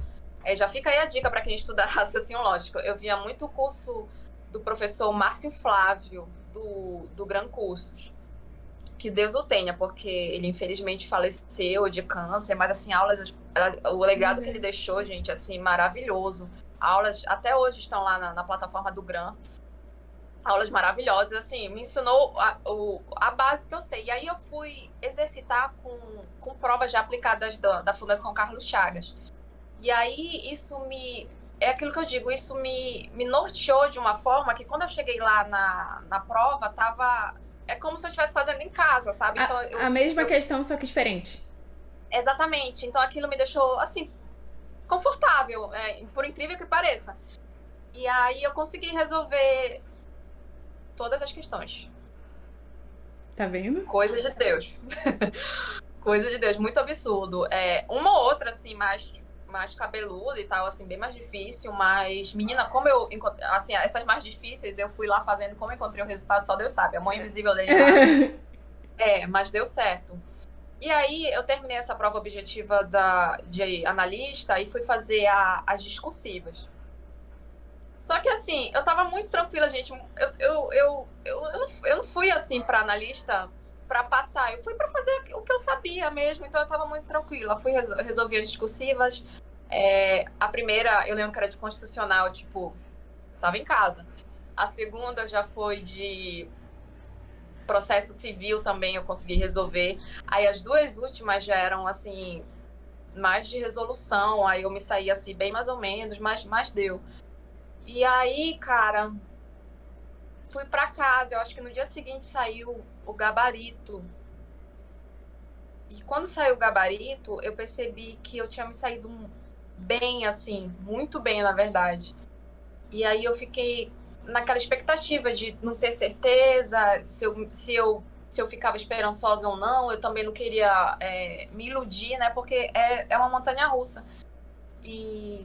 já fica aí a dica para quem estuda raciocínio lógico. Eu via muito o curso do professor Márcio Flávio, do Gran Cursos, que Deus o tenha, porque ele infelizmente faleceu de câncer, mas assim, o legado que ele deixou, gente, assim, maravilhoso. Aulas até hoje estão lá na plataforma do Gran, aulas maravilhosas, assim, me ensinou a base que eu sei. E aí eu fui exercitar com provas já aplicadas da Fundação Carlos Chagas. E aí é aquilo que eu digo, isso me norteou de uma forma que quando eu cheguei lá na prova, é como se eu estivesse fazendo em casa, sabe? Então, a mesma questão, só que diferente. Exatamente. Então aquilo me deixou, assim, confortável, por incrível que pareça. E aí eu consegui resolver todas as questões. Tá vendo? Coisa de Deus. Coisa de Deus, muito absurdo. Uma ou outra, assim, mais cabeluda e tal, assim, bem mais difícil, mas, menina, como eu encontrei, assim, essas mais difíceis, eu fui lá fazendo, como eu encontrei o resultado, só Deus sabe, a mão invisível dele lá. Mas deu certo. E aí, eu terminei essa prova objetiva de analista e fui fazer as discursivas. Só que, assim, eu tava muito tranquila, gente, eu não fui, assim, pra analista para passar, eu fui para fazer o que eu sabia mesmo, então eu estava muito tranquila. Fui resolver as discursivas. A primeira, eu lembro que era de constitucional, tipo, estava em casa. A segunda já foi de processo civil também, eu consegui resolver. Aí as duas últimas já eram, assim, mais de resolução, aí eu me saí, assim, bem mais ou menos, mas deu. E aí, cara, fui para casa, eu acho que no dia seguinte saiu o gabarito. E quando saiu o gabarito, eu percebi que eu tinha me saído bem, assim, muito bem, na verdade. E aí eu fiquei naquela expectativa de não ter certeza se eu ficava esperançosa ou não. Eu também não queria me iludir, né? Porque é uma montanha-russa. E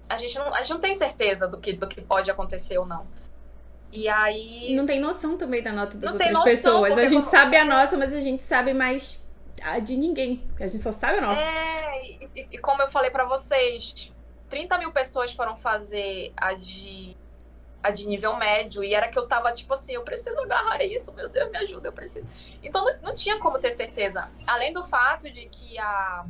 a gente não tem certeza do que pode acontecer ou não. E aí... Não tem noção também da nota das outras pessoas. A gente sabe a nossa, mas a gente sabe mais a de ninguém. Porque a gente só sabe a nossa. E como eu falei pra vocês, 30 mil pessoas foram fazer a de nível médio. E era que eu tava, tipo assim, eu preciso agarrar isso. Meu Deus, me ajuda, eu preciso. Então não tinha como ter certeza. Além do fato de que a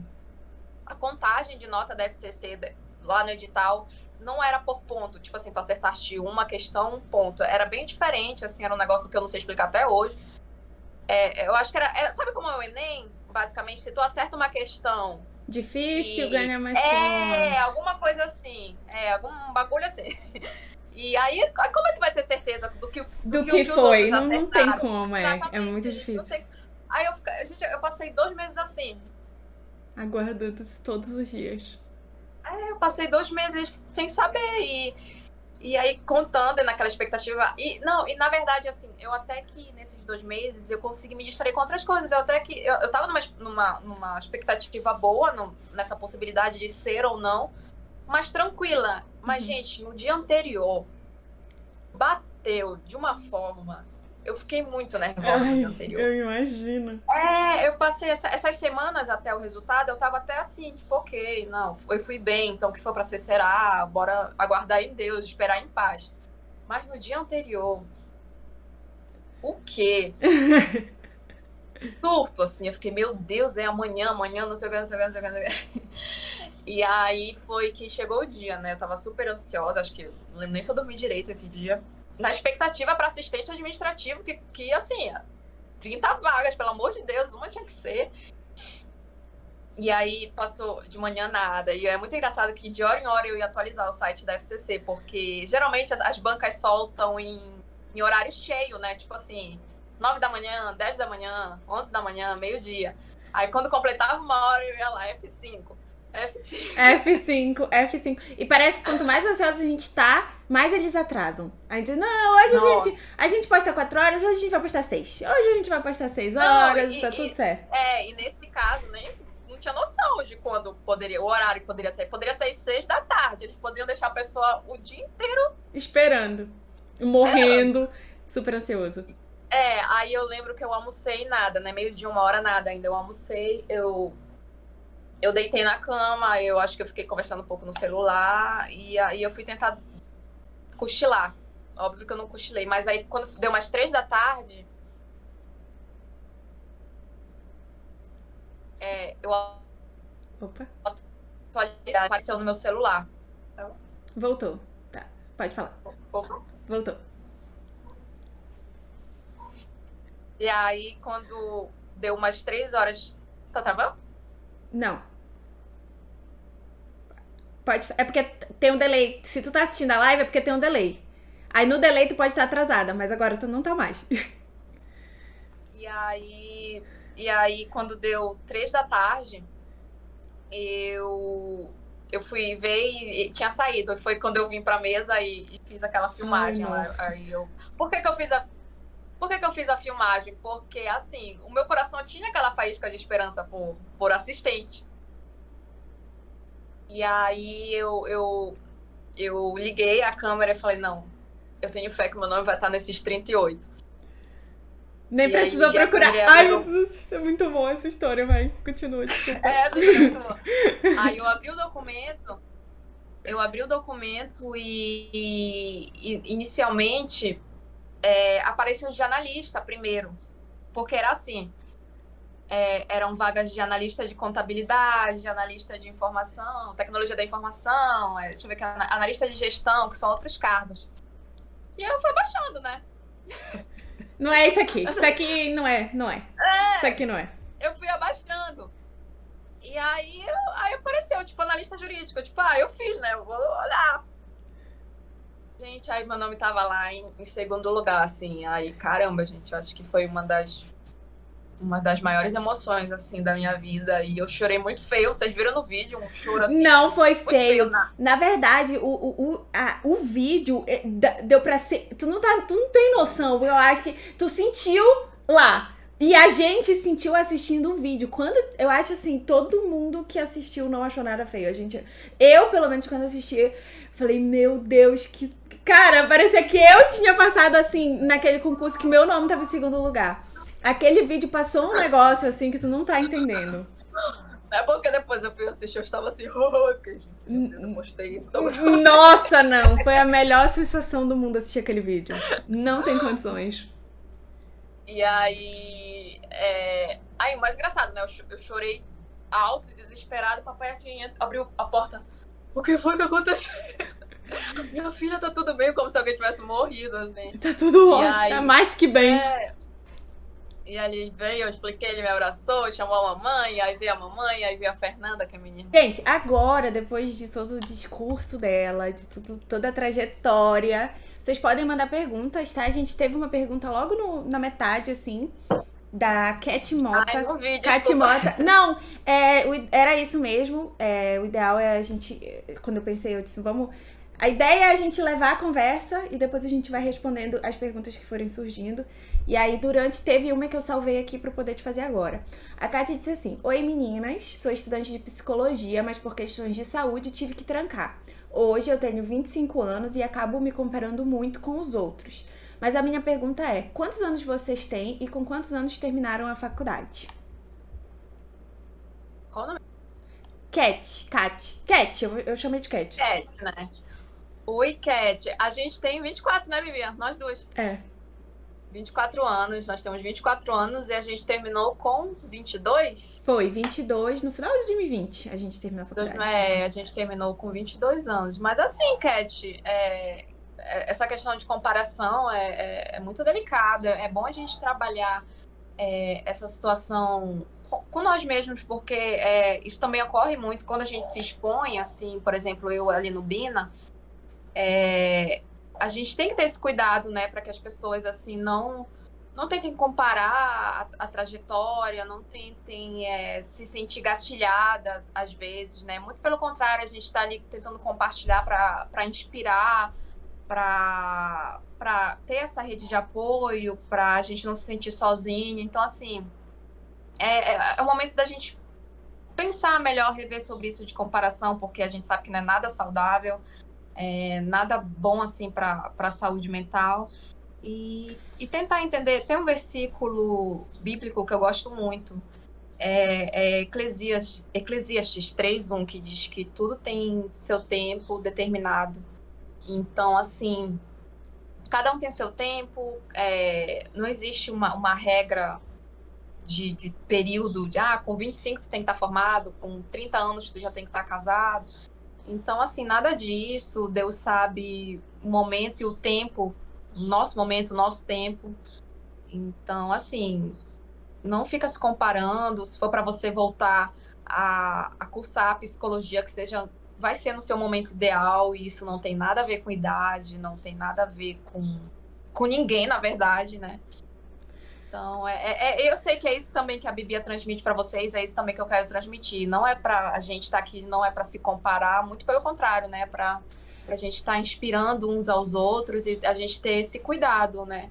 contagem de nota da FCC lá no edital não era por ponto, tipo assim, tu acertaste uma questão, um ponto. Era bem diferente, assim, era um negócio que eu não sei explicar até hoje. Eu acho que era... Sabe como é o Enem? Basicamente, se tu acerta uma questão... Difícil, ganha mais pontos. Alguma coisa assim. Algum bagulho assim. E aí, como é que tu vai ter certeza do que os foi? Outros não tem como, é muito difícil. Aí eu passei 2 meses assim. Aguardando todos os dias. Eu passei 2 meses sem saber e aí contando naquela expectativa. E na verdade, assim, eu até que nesses 2 meses eu consegui me distrair com outras coisas. Eu até que eu tava numa expectativa boa, nessa possibilidade de ser ou não, mas tranquila. Mas, gente, no dia anterior bateu de uma forma. Eu fiquei muito nervosa no dia anterior. Eu imagino. Eu passei essas semanas até o resultado, eu tava até assim, tipo, ok, não, eu fui bem, então o que for pra ser será, bora aguardar em Deus, esperar em paz. Mas no dia anterior, o quê? surto, assim. Eu fiquei, meu Deus, é amanhã, não sei o que, não sei o que, não sei o que. Não sei o que. E aí foi que chegou o dia, né? Eu tava super ansiosa, acho que não lembro nem se eu dormi direito esse dia. Na expectativa para assistente administrativo, que assim, 30 vagas, pelo amor de Deus, uma tinha que ser. E aí passou de manhã nada. E é muito engraçado que de hora em hora eu ia atualizar o site da FCC, porque geralmente as bancas soltam em horário cheio, né? Tipo assim, 9 da manhã, 10 da manhã, 11 da manhã, meio-dia. Aí quando completava uma hora eu ia lá, F5. F5. F5, F5. E parece que quanto mais ansiosa a gente tá, mais eles atrasam. A gente, não, hoje Nossa. a gente posta 4 horas, hoje a gente vai postar 6. Hoje a gente vai postar 6 Não, horas, tá tudo certo. e nesse caso, nem não tinha noção de quando poderia, o horário que poderia sair. Poderia sair 6 da tarde. Eles poderiam deixar a pessoa o dia inteiro Esperando. Morrendo. Super ansioso. Aí eu lembro que eu almocei nada, né? Meio de 1 hora nada ainda. Eu almocei, eu deitei na cama, eu acho que eu fiquei conversando um pouco no celular, e aí eu fui tentar cochilar. Óbvio que eu não cochilei, mas aí quando deu umas 3 da tarde, eu Opa. apareceu no meu celular. Voltou. Tá, pode falar. Voltou. E aí quando deu umas 3 horas... Tá travando? Não. É porque tem um delay. Se tu tá assistindo a live, é porque tem um delay. Aí no delay tu pode estar atrasada, mas agora tu não tá mais. E aí quando deu 3 da tarde, eu fui ver e tinha saído. Foi quando eu vim pra mesa e fiz aquela filmagem lá. Aí Por que eu fiz a filmagem? Porque, assim, o meu coração tinha aquela faísca de esperança por assistente. E aí eu liguei a câmera e falei, não, eu tenho fé que meu nome vai estar nesses 38. Nem precisou procurar. Ai, meu Deus, é muito bom essa história, vai. Continua, desculpa. Essa história é muito boa. Aí eu abri o documento e inicialmente apareceu de analista primeiro. Porque era assim, eram vagas de analista de contabilidade, de analista de informação, tecnologia da informação, deixa eu ver aqui, analista de gestão, que são outros cargos. E aí eu fui abaixando, né? Não é isso aqui. Isso aqui não é. Isso aqui não é. Eu fui abaixando. E aí apareceu, tipo, analista jurídico. Tipo, eu fiz, né? Eu vou olhar. Gente, aí meu nome tava lá em segundo lugar, assim. Aí, caramba, gente, eu acho que foi uma das maiores emoções, assim, da minha vida. E eu chorei muito feio. Vocês viram no vídeo um choro, assim? Não foi feio. Na verdade, o vídeo deu pra ser... Tu não tem noção. Eu acho que tu sentiu lá. E a gente sentiu assistindo o vídeo. Eu acho assim, todo mundo que assistiu não achou nada feio. Eu, pelo menos, quando assisti, falei, meu Deus, que... Cara, parecia que eu tinha passado, assim, naquele concurso que meu nome tava em segundo lugar. Aquele vídeo passou um negócio, assim, que tu não tá entendendo. É porque depois eu fui assistir, eu estava assim, porque, meu Deus, eu postei isso. Nossa, não. Foi a melhor sensação do mundo assistir aquele vídeo. Não tem condições. E aí... Aí, o mais engraçado, né? Eu chorei alto e desesperado. O papai, assim, abriu a porta. O que foi que aconteceu? Minha filha tá tudo bem, como se alguém tivesse morrido, assim. Tá tudo ótimo, tá mais que bem. E aí ele veio, eu expliquei, ele me abraçou, chamou a mamãe, aí veio a mamãe, aí veio a Fernanda, que é minha irmã. Gente, agora, depois de todo o discurso dela, de toda a trajetória, vocês podem mandar perguntas, tá? A gente teve uma pergunta logo na metade, assim, da Cat Mota. Ai, não vi, Cat Mota. Não, era isso mesmo. O ideal é a gente... Quando eu pensei, eu disse, vamos... A ideia é a gente levar a conversa e depois a gente vai respondendo as perguntas que forem surgindo. E aí, teve uma que eu salvei aqui pra poder te fazer agora. A Kátia disse assim: oi meninas, sou estudante de psicologia, mas por questões de saúde tive que trancar. Hoje eu tenho 25 anos e acabo me comparando muito com os outros. Mas a minha pergunta é, quantos anos vocês têm e com quantos anos terminaram a faculdade? Qual o nome? Cat, eu chamei de Cat. Cat, né? Oi, Cat. A gente tem 24, né, Vivian? Nós duas. 24 anos, nós temos 24 anos e a gente terminou com 22? Foi 22, no final de 2020 a gente terminou a faculdade. A gente terminou com 22 anos. Mas assim, Cat, essa questão de comparação é muito delicada. É bom a gente trabalhar essa situação com nós mesmos, porque isso também ocorre muito quando a gente se expõe, assim, por exemplo, eu ali no Bina, a gente tem que ter esse cuidado, né, para que as pessoas, assim, não tentem comparar a trajetória, não tentem se sentir gatilhadas, às vezes, né, muito pelo contrário, a gente está ali tentando compartilhar para inspirar, para ter essa rede de apoio, para a gente não se sentir sozinho. Então, assim, é o momento da gente pensar melhor, rever sobre isso de comparação, porque a gente sabe que não é nada saudável, nada bom, assim, para a saúde mental. E tentar entender. Tem um versículo bíblico que eu gosto muito, Eclesiastes 3:1, que diz que tudo tem seu tempo determinado. Então, assim, cada um tem seu tempo, não existe uma regra de período, com 25 você tem que estar formado, com 30 anos você já tem que estar casado. Então, assim, nada disso. Deus sabe o momento e o tempo, nosso momento, o nosso tempo. Então, assim, não fica se comparando. Se for para você voltar a cursar a psicologia, que vai ser no seu momento ideal, e isso não tem nada a ver com idade, não tem nada a ver com ninguém, na verdade, né? Então, eu sei que é isso também que a Bibia transmite para vocês, é isso também que eu quero transmitir. Não é para a gente estar aqui, não é para se comparar, muito pelo contrário, né? Para a gente estar inspirando uns aos outros e a gente ter esse cuidado, né?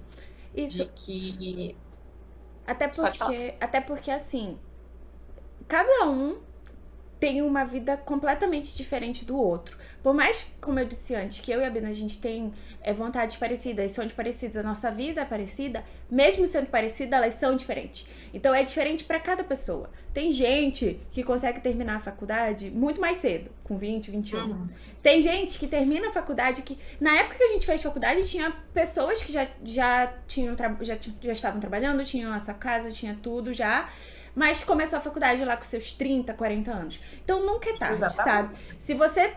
Isso. De que... Até porque, assim, cada um tem uma vida completamente diferente do outro. Por mais, como eu disse antes, que eu e a Bina, a gente tem vontades parecidas, sonhos parecidos, a nossa vida é parecida, mesmo sendo parecida, elas são diferentes. Então é diferente para cada pessoa. Tem gente que consegue terminar a faculdade muito mais cedo, com 20, 21. Uhum. Tem gente que termina a faculdade que... Na época que a gente fez faculdade, tinha pessoas que já estavam trabalhando, tinham a sua casa, tinha tudo já... Mas começou a faculdade lá com seus 30, 40 anos. Então nunca é tarde, sabe? Se você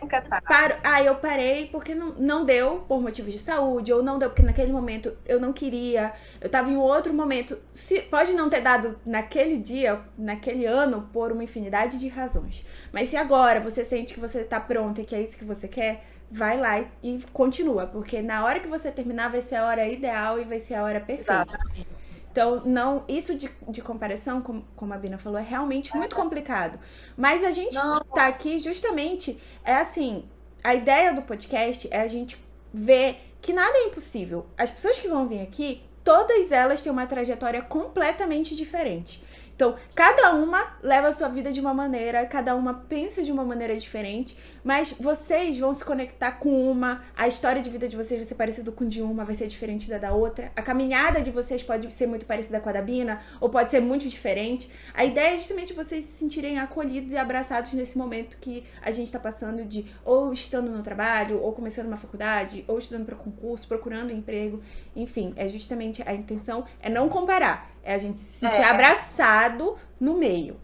eu parei porque não deu por motivos de saúde, ou não deu porque naquele momento eu não queria, eu tava em outro momento. Pode não ter dado naquele dia, naquele ano, por uma infinidade de razões. Mas se agora você sente que você tá pronta e que é isso que você quer, vai lá e continua. Porque na hora que você terminar vai ser a hora ideal e vai ser a hora perfeita. Exatamente. Então, isso de comparação, como a Bina falou, é realmente muito complicado. Mas a gente tá aqui justamente, assim, a ideia do podcast é a gente ver que nada é impossível. As pessoas que vão vir aqui, todas elas têm uma trajetória completamente diferente. Então, cada uma leva a sua vida de uma maneira, cada uma pensa de uma maneira diferente, mas vocês vão se conectar com a história de vida de vocês vai ser parecida com de uma, vai ser diferente da outra, a caminhada de vocês pode ser muito parecida com a da Bina, ou pode ser muito diferente. A ideia é justamente vocês se sentirem acolhidos e abraçados nesse momento que a gente tá passando de ou estando no trabalho, ou começando uma faculdade, ou estudando para concurso, procurando emprego, enfim, é justamente a intenção é não comparar. É a gente se sentir abraçado no meio.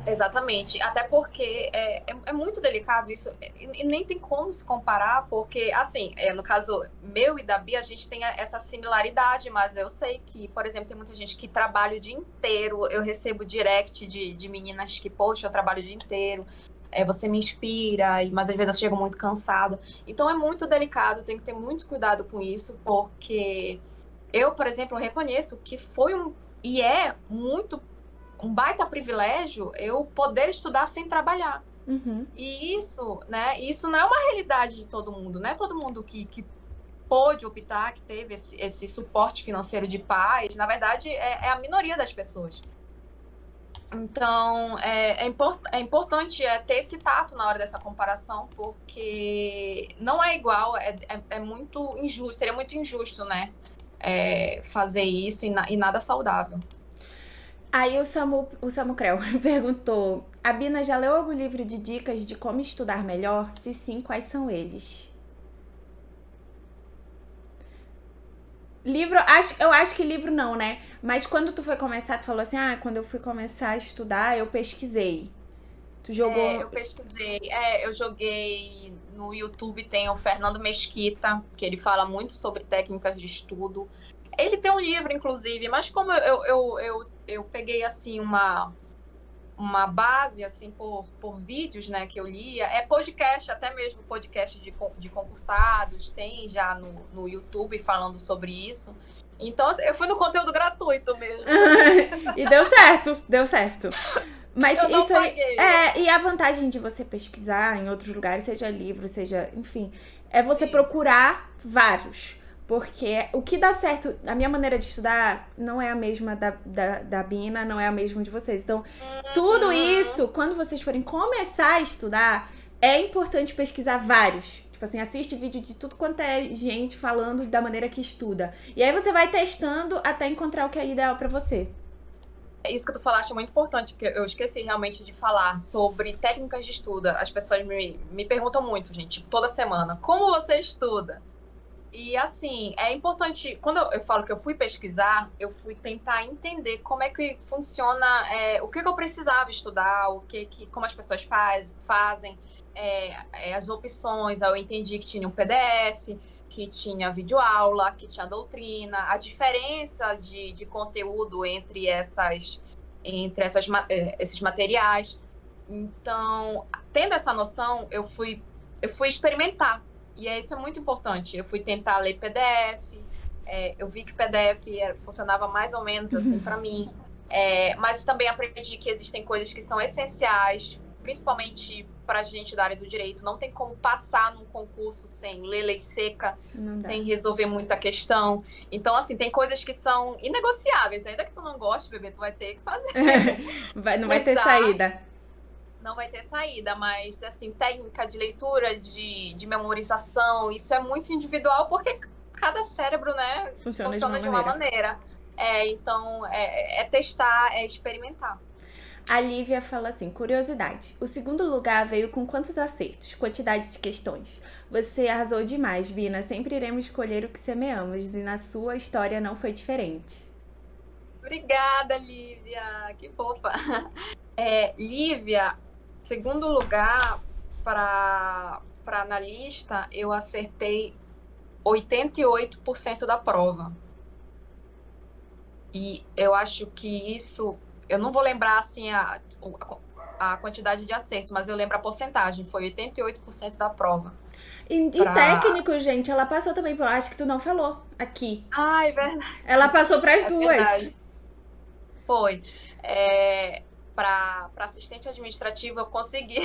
Exatamente. Até porque é muito delicado isso. E nem tem como se comparar, porque, assim, no caso meu e da Bia, a gente tem essa similaridade, mas eu sei que, por exemplo, tem muita gente que trabalha o dia inteiro. Eu recebo direct de meninas que, poxa, eu trabalho o dia inteiro. Você me inspira, mas às vezes eu chego muito cansada. Então é muito delicado, tem que ter muito cuidado com isso, porque eu, por exemplo, reconheço que foi e é muito um baita privilégio eu poder estudar sem trabalhar. Uhum. E isso, né? Isso não é uma realidade de todo mundo, não é todo mundo que pôde optar, que teve esse suporte financeiro de pais. Na verdade, é a minoria das pessoas. Então, é importante ter esse tato na hora dessa comparação, porque não é igual, é muito injusto, seria muito injusto, né? Fazer isso e nada saudável. Aí o Samu Creu perguntou: a Bina já leu algum livro de dicas de como estudar melhor? Se sim, quais são eles? eu acho que livro não, né? Mas quando tu foi começar, tu falou assim, quando eu fui começar a estudar, eu pesquisei. Tu jogou... Eu pesquisei, eu joguei no YouTube, tem o Fernando Mesquita, que ele fala muito sobre técnicas de estudo. Ele tem um livro, inclusive, mas como eu peguei, assim, uma base, assim, por vídeos, né, que eu lia, podcast, até mesmo podcast de concursados, tem já no YouTube falando sobre isso. Então, eu fui no conteúdo gratuito mesmo. E deu certo, deu certo. Mas Eu não isso aí. paguei. E a vantagem de você pesquisar em outros lugares, seja livro, seja, enfim, é você Sim. procurar vários. Porque o que dá certo, a minha maneira de estudar não é a mesma da Bina, não é a mesma de vocês. Então, tudo isso, quando vocês forem começar a estudar, é importante pesquisar vários. Tipo assim, assiste vídeo de tudo quanto é gente falando da maneira que estuda. E aí você vai testando até encontrar o que é ideal pra você. Isso que tu falaste é muito importante, que eu esqueci realmente de falar sobre técnicas de estudo. As pessoas me perguntam muito, gente, toda semana, como você estuda? E assim, é importante, quando eu falo que eu fui pesquisar, eu fui tentar entender como é que funciona, o que eu precisava estudar, como as pessoas fazem, as opções. Aí eu entendi que tinha um PDF, que tinha videoaula, que tinha doutrina, a diferença de conteúdo entre esses materiais. Então, tendo essa noção, eu fui experimentar. E isso é muito importante. Eu fui tentar ler PDF, eu vi que PDF funcionava mais ou menos assim para mim. Mas também aprendi que existem coisas que são essenciais, principalmente para a gente da área do direito. Não tem como passar num concurso sem ler lei seca, sem resolver muita questão. Então, assim, tem coisas que são inegociáveis. Ainda que tu não goste, bebê, tu vai ter que fazer. Não vai ter saída. Não vai ter saída, mas, assim, técnica de leitura, de memorização, isso é muito individual, porque cada cérebro, né, funciona de uma maneira. Então, testar, é experimentar. A Lívia fala assim, curiosidade. O segundo lugar veio com quantos acertos? Quantidade de questões. Você arrasou demais, Bina. Sempre iremos escolher o que semeamos. E na sua história não foi diferente. Obrigada, Lívia. Que fofa. Lívia, segundo lugar para analista, eu acertei 88% da prova. E eu acho que isso... Eu não vou lembrar, assim, a quantidade de acertos, mas eu lembro a porcentagem. Foi 88% da prova. E técnico, gente, ela passou também, acho que tu não falou aqui. É verdade. Ela passou para as duas. Verdade. Foi. Para assistente administrativa, eu consegui.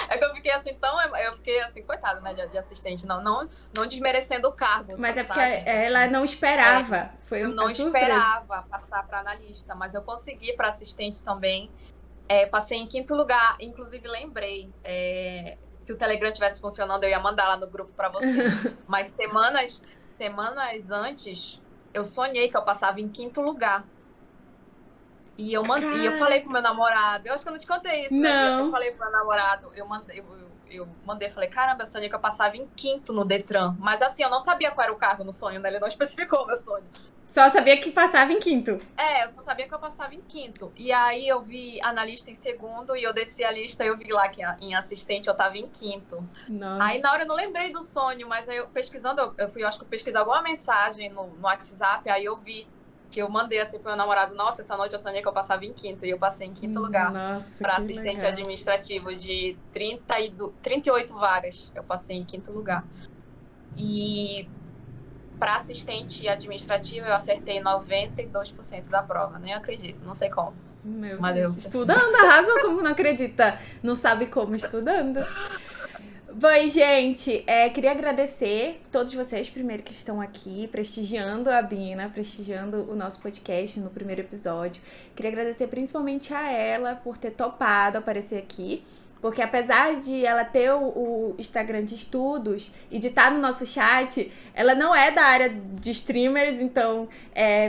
É que eu fiquei assim, coitada, né, de assistente, não desmerecendo o cargo. Mas é porque ela não esperava. Foi eu não esperava passar para analista, mas eu consegui para assistente também. Passei em 5º lugar, inclusive lembrei. Se o Telegram tivesse funcionando, eu ia mandar lá no grupo para vocês. Mas semanas antes, eu sonhei que eu passava em 5º lugar. E eu falei pro meu namorado, eu acho que eu não te contei isso, né? Eu falei pro meu namorado, eu mandei, falei, caramba, eu sonhei que eu passava em 5º no Detran. Mas assim, eu não sabia qual era o cargo no sonho, né? Ele não especificou o meu sonho. Só sabia que passava em 5º. Eu só sabia que eu passava em 5º. E aí eu vi analista em 2º e eu desci a lista e eu vi lá que em assistente eu tava em 5º. Nossa. Aí na hora eu não lembrei do sonho, mas aí eu pesquisando, eu acho que eu pesquisei alguma mensagem no WhatsApp, aí eu vi que eu mandei assim pro meu namorado, nossa, essa noite eu sonhei que eu passava em 5º, e eu passei em 5º lugar. Para assistente administrativo de 38 vagas, eu passei em 5º lugar. E para assistente administrativo eu acertei 92% da prova, nem acredito, não sei como. Meu Deus. Estudando, arrasou, como não acredita? Não sabe como, estudando. Bom, gente, queria agradecer todos vocês, primeiro, que estão aqui prestigiando a Bina, prestigiando o nosso podcast no primeiro episódio. Queria agradecer principalmente a ela por ter topado aparecer aqui, porque apesar de ela ter o Instagram de estudos e de estar no nosso chat, ela não é da área de streamers, então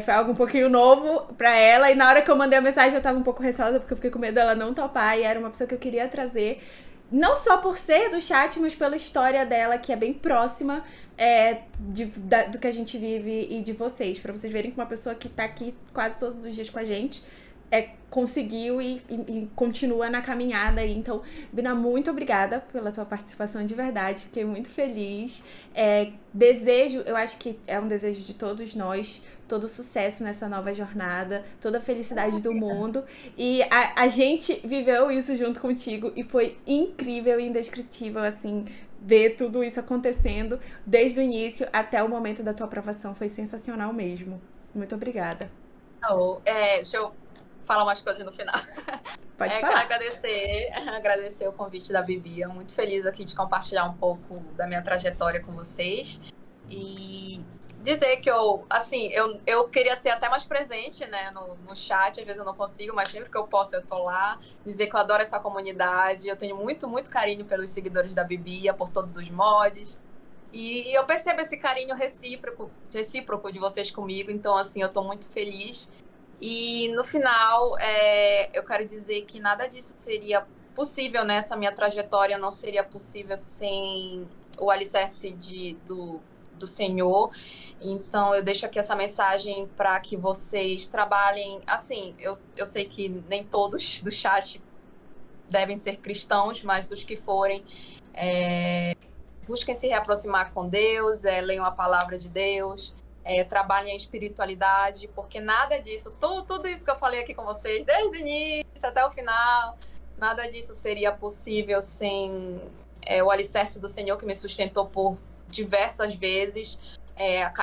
foi algo um pouquinho novo pra ela. E na hora que eu mandei a mensagem eu tava um pouco receosa, porque eu fiquei com medo dela não topar, e era uma pessoa que eu queria trazer não só por ser do chat, mas pela história dela, que é bem próxima do que a gente vive e de vocês. Pra vocês verem que uma pessoa que tá aqui quase todos os dias com a gente conseguiu e continua na caminhada aí. Então, Bina, muito obrigada pela tua participação de verdade. Fiquei muito feliz. Eu acho que é um desejo de todos nós, todo sucesso nessa nova jornada, toda a felicidade do mundo. E a gente viveu isso junto contigo e foi incrível e indescritível, assim, ver tudo isso acontecendo desde o início até o momento da tua aprovação. Foi sensacional mesmo. Muito obrigada. Deixa eu falar umas coisas no final. Pode falar. Agradecer o convite da Bibi. Eu muito feliz aqui de compartilhar um pouco da minha trajetória com vocês. E dizer que eu queria ser até mais presente, né, no chat. Às vezes eu não consigo, mas sempre que eu posso eu tô lá. Dizer que eu adoro essa comunidade. Eu tenho muito, muito carinho pelos seguidores da Bibia, por todos os mods. E eu percebo esse carinho recíproco de vocês comigo. Então, assim, eu tô muito feliz. E no final, eu quero dizer que nada disso seria possível, né? Essa minha trajetória não seria possível sem o alicerce do Senhor. Então, eu deixo aqui essa mensagem para que vocês trabalhem. Assim, eu sei que nem todos do chat devem ser cristãos, mas dos que forem, busquem se reaproximar com Deus, leiam a palavra de Deus. Trabalhem a espiritualidade, porque nada disso, tudo isso que eu falei aqui com vocês, desde o início até o final, nada disso seria possível sem o alicerce do Senhor que me sustentou por diversas vezes.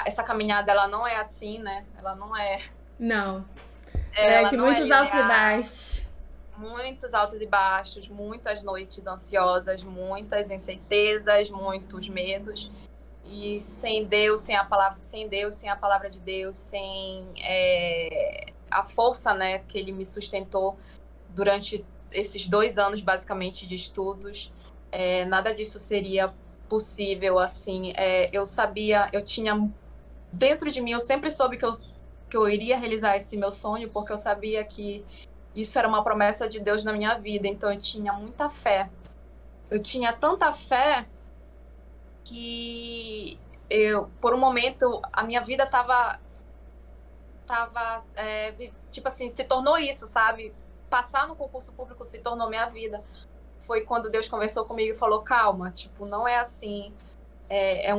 Essa caminhada, ela não é assim, né? Ela não é... Não. Ela de muitos altos e baixos. Muitos altos e baixos, muitas noites ansiosas, muitas incertezas, muitos medos. E sem Deus, sem a palavra de Deus, sem a força, né, que ele me sustentou durante esses 2 anos, basicamente, de estudos, nada disso seria possível, assim. Eu tinha dentro de mim, eu sempre soube que eu iria realizar esse meu sonho, porque eu sabia que isso era uma promessa de Deus na minha vida, então eu tinha muita fé. Eu tinha tanta fé que por um momento, a minha vida tava tipo assim, se tornou isso, sabe? Passar no concurso público se tornou minha vida. Foi quando Deus conversou comigo e falou, calma, tipo, não é assim. É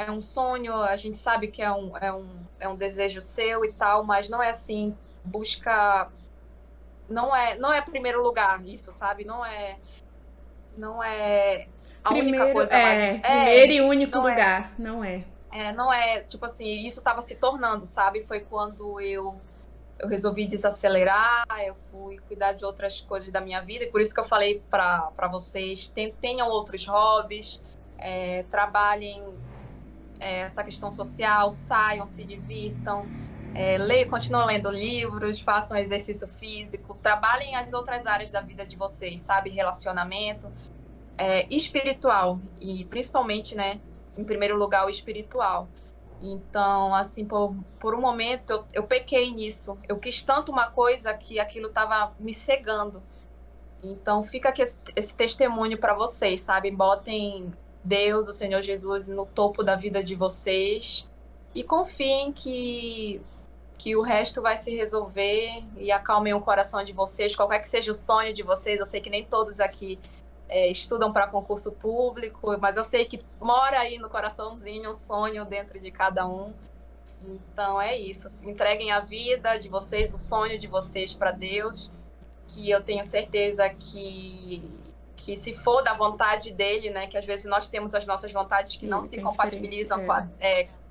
um sonho, a gente sabe que é um desejo seu e tal, mas não é assim. Busca... Não é primeiro lugar isso, sabe? Não é a única coisa mais... primeiro e único lugar, não é. Não é, tipo assim, isso estava se tornando, sabe? Foi quando eu resolvi desacelerar, eu fui cuidar de outras coisas da minha vida, e por isso que eu falei para vocês, tenham outros hobbies, trabalhem essa questão social, saiam, se divirtam, continuem lendo livros, façam exercício físico, trabalhem as outras áreas da vida de vocês, sabe? Relacionamento, espiritual, e principalmente, né, em primeiro lugar, o espiritual. Então, assim, por um momento, eu pequei nisso. Eu quis tanto uma coisa que aquilo estava me cegando. Então, fica aqui esse testemunho para vocês, sabe? Botem Deus, o Senhor Jesus, no topo da vida de vocês e confiem que o resto vai se resolver, e acalmem o coração de vocês, qualquer que seja o sonho de vocês. Eu sei que nem todos aqui estudam para concurso público, mas eu sei que mora aí no coraçãozinho um sonho dentro de cada um. Então é isso, entreguem a vida de vocês, o sonho de vocês para Deus, que eu tenho certeza que se for da vontade dele, né, que às vezes nós temos as nossas vontades que não se compatibilizam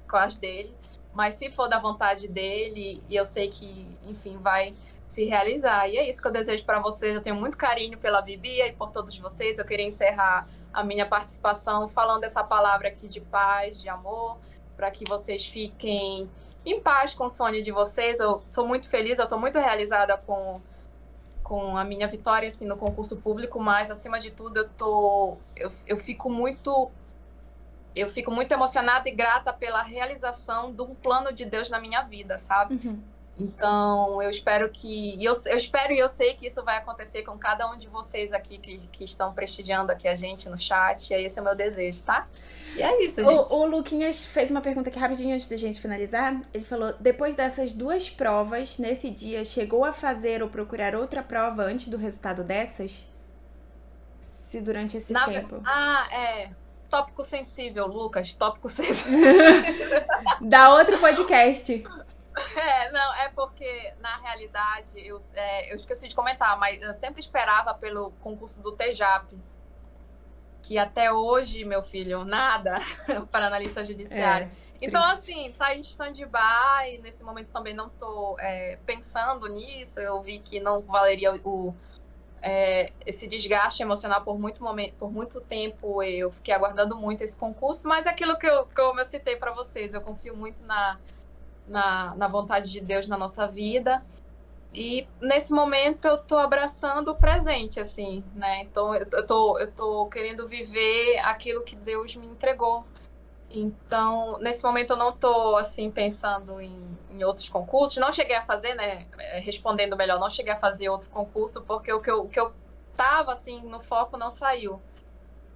com as dele, mas se for da vontade dele, e eu sei que, enfim, vai se realizar. E é isso que eu desejo para vocês. Eu tenho muito carinho pela Bibia e por todos vocês. Eu queria encerrar a minha participação falando essa palavra aqui de paz, de amor, para que vocês fiquem em paz com o sonho de vocês. Eu sou muito feliz, eu estou muito realizada com a minha vitória, assim, no concurso público, mas, acima de tudo, eu fico muito emocionada e grata pela realização de um plano de Deus na minha vida, sabe? Uhum. Então, eu espero eu espero e eu sei que isso vai acontecer com cada um de vocês aqui que estão prestigiando aqui a gente no chat. Esse é o meu desejo, tá? E é isso, gente. O Luquinhas fez uma pergunta aqui rapidinho antes da gente finalizar. Ele falou: depois dessas 2 provas, nesse dia, chegou a fazer ou procurar outra prova antes do resultado dessas? Se durante esse tempo. Tópico sensível, Lucas. Tópico sensível. Da outro podcast. Não, é porque, na realidade, eu esqueci de comentar, mas eu sempre esperava pelo concurso do TEJAP, que até hoje, meu filho, nada para analista judiciário. Então, assim, tá em stand-by, nesse momento também não tô pensando nisso, eu vi que não valeria esse desgaste emocional por muito tempo, eu fiquei aguardando muito esse concurso, mas é aquilo que eu citei para vocês, eu confio muito na vontade de Deus na nossa vida. E nesse momento eu tô abraçando o presente, assim, né? Então eu tô querendo viver aquilo que Deus me entregou. Então, nesse momento eu não tô, assim, pensando em outros concursos. Não cheguei a fazer, né? Respondendo melhor, não cheguei a fazer outro concurso, porque o que eu tava, assim, no foco não saiu.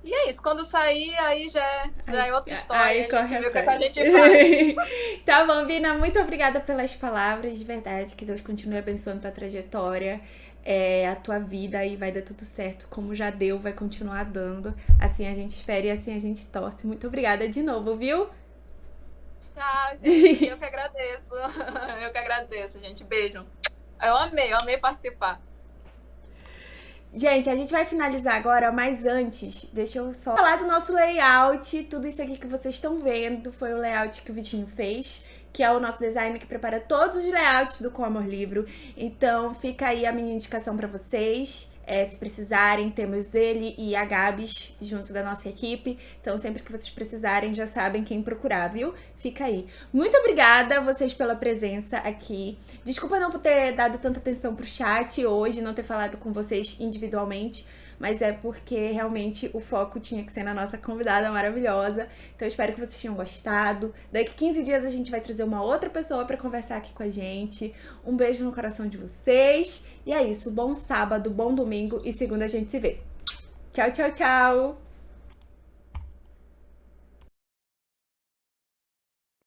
E é isso, quando sair, aí já é outra história. Aí a gente vê o que a gente faz. Tá bom, Bina, muito obrigada pelas palavras, de verdade. Que Deus continue abençoando tua trajetória, a tua vida, e vai dar tudo certo. Como já deu, vai continuar dando. Assim a gente espera e assim a gente torce. Muito obrigada de novo, viu? Tchau, gente. Eu que agradeço. Eu que agradeço, gente. Beijo. Eu amei participar. Gente, a gente vai finalizar agora, mas antes, deixa eu só falar do nosso layout. Tudo isso aqui que vocês estão vendo foi o layout que o Vitinho fez, que é o nosso designer que prepara todos os layouts do Com Amor Livro. Então fica aí a minha indicação pra vocês. Se precisarem, temos ele e a Gabs junto da nossa equipe. Então sempre que vocês precisarem, já sabem quem procurar, viu? Fica aí. Muito obrigada a vocês pela presença aqui. Desculpa não por ter dado tanta atenção pro chat hoje, não ter falado com vocês individualmente, mas é porque realmente o foco tinha que ser na nossa convidada maravilhosa. Então eu espero que vocês tenham gostado. Daqui 15 dias a gente vai trazer uma outra pessoa pra conversar aqui com a gente. Um beijo no coração de vocês. E é isso, bom sábado, bom domingo e segunda a gente se vê. Tchau, tchau, tchau!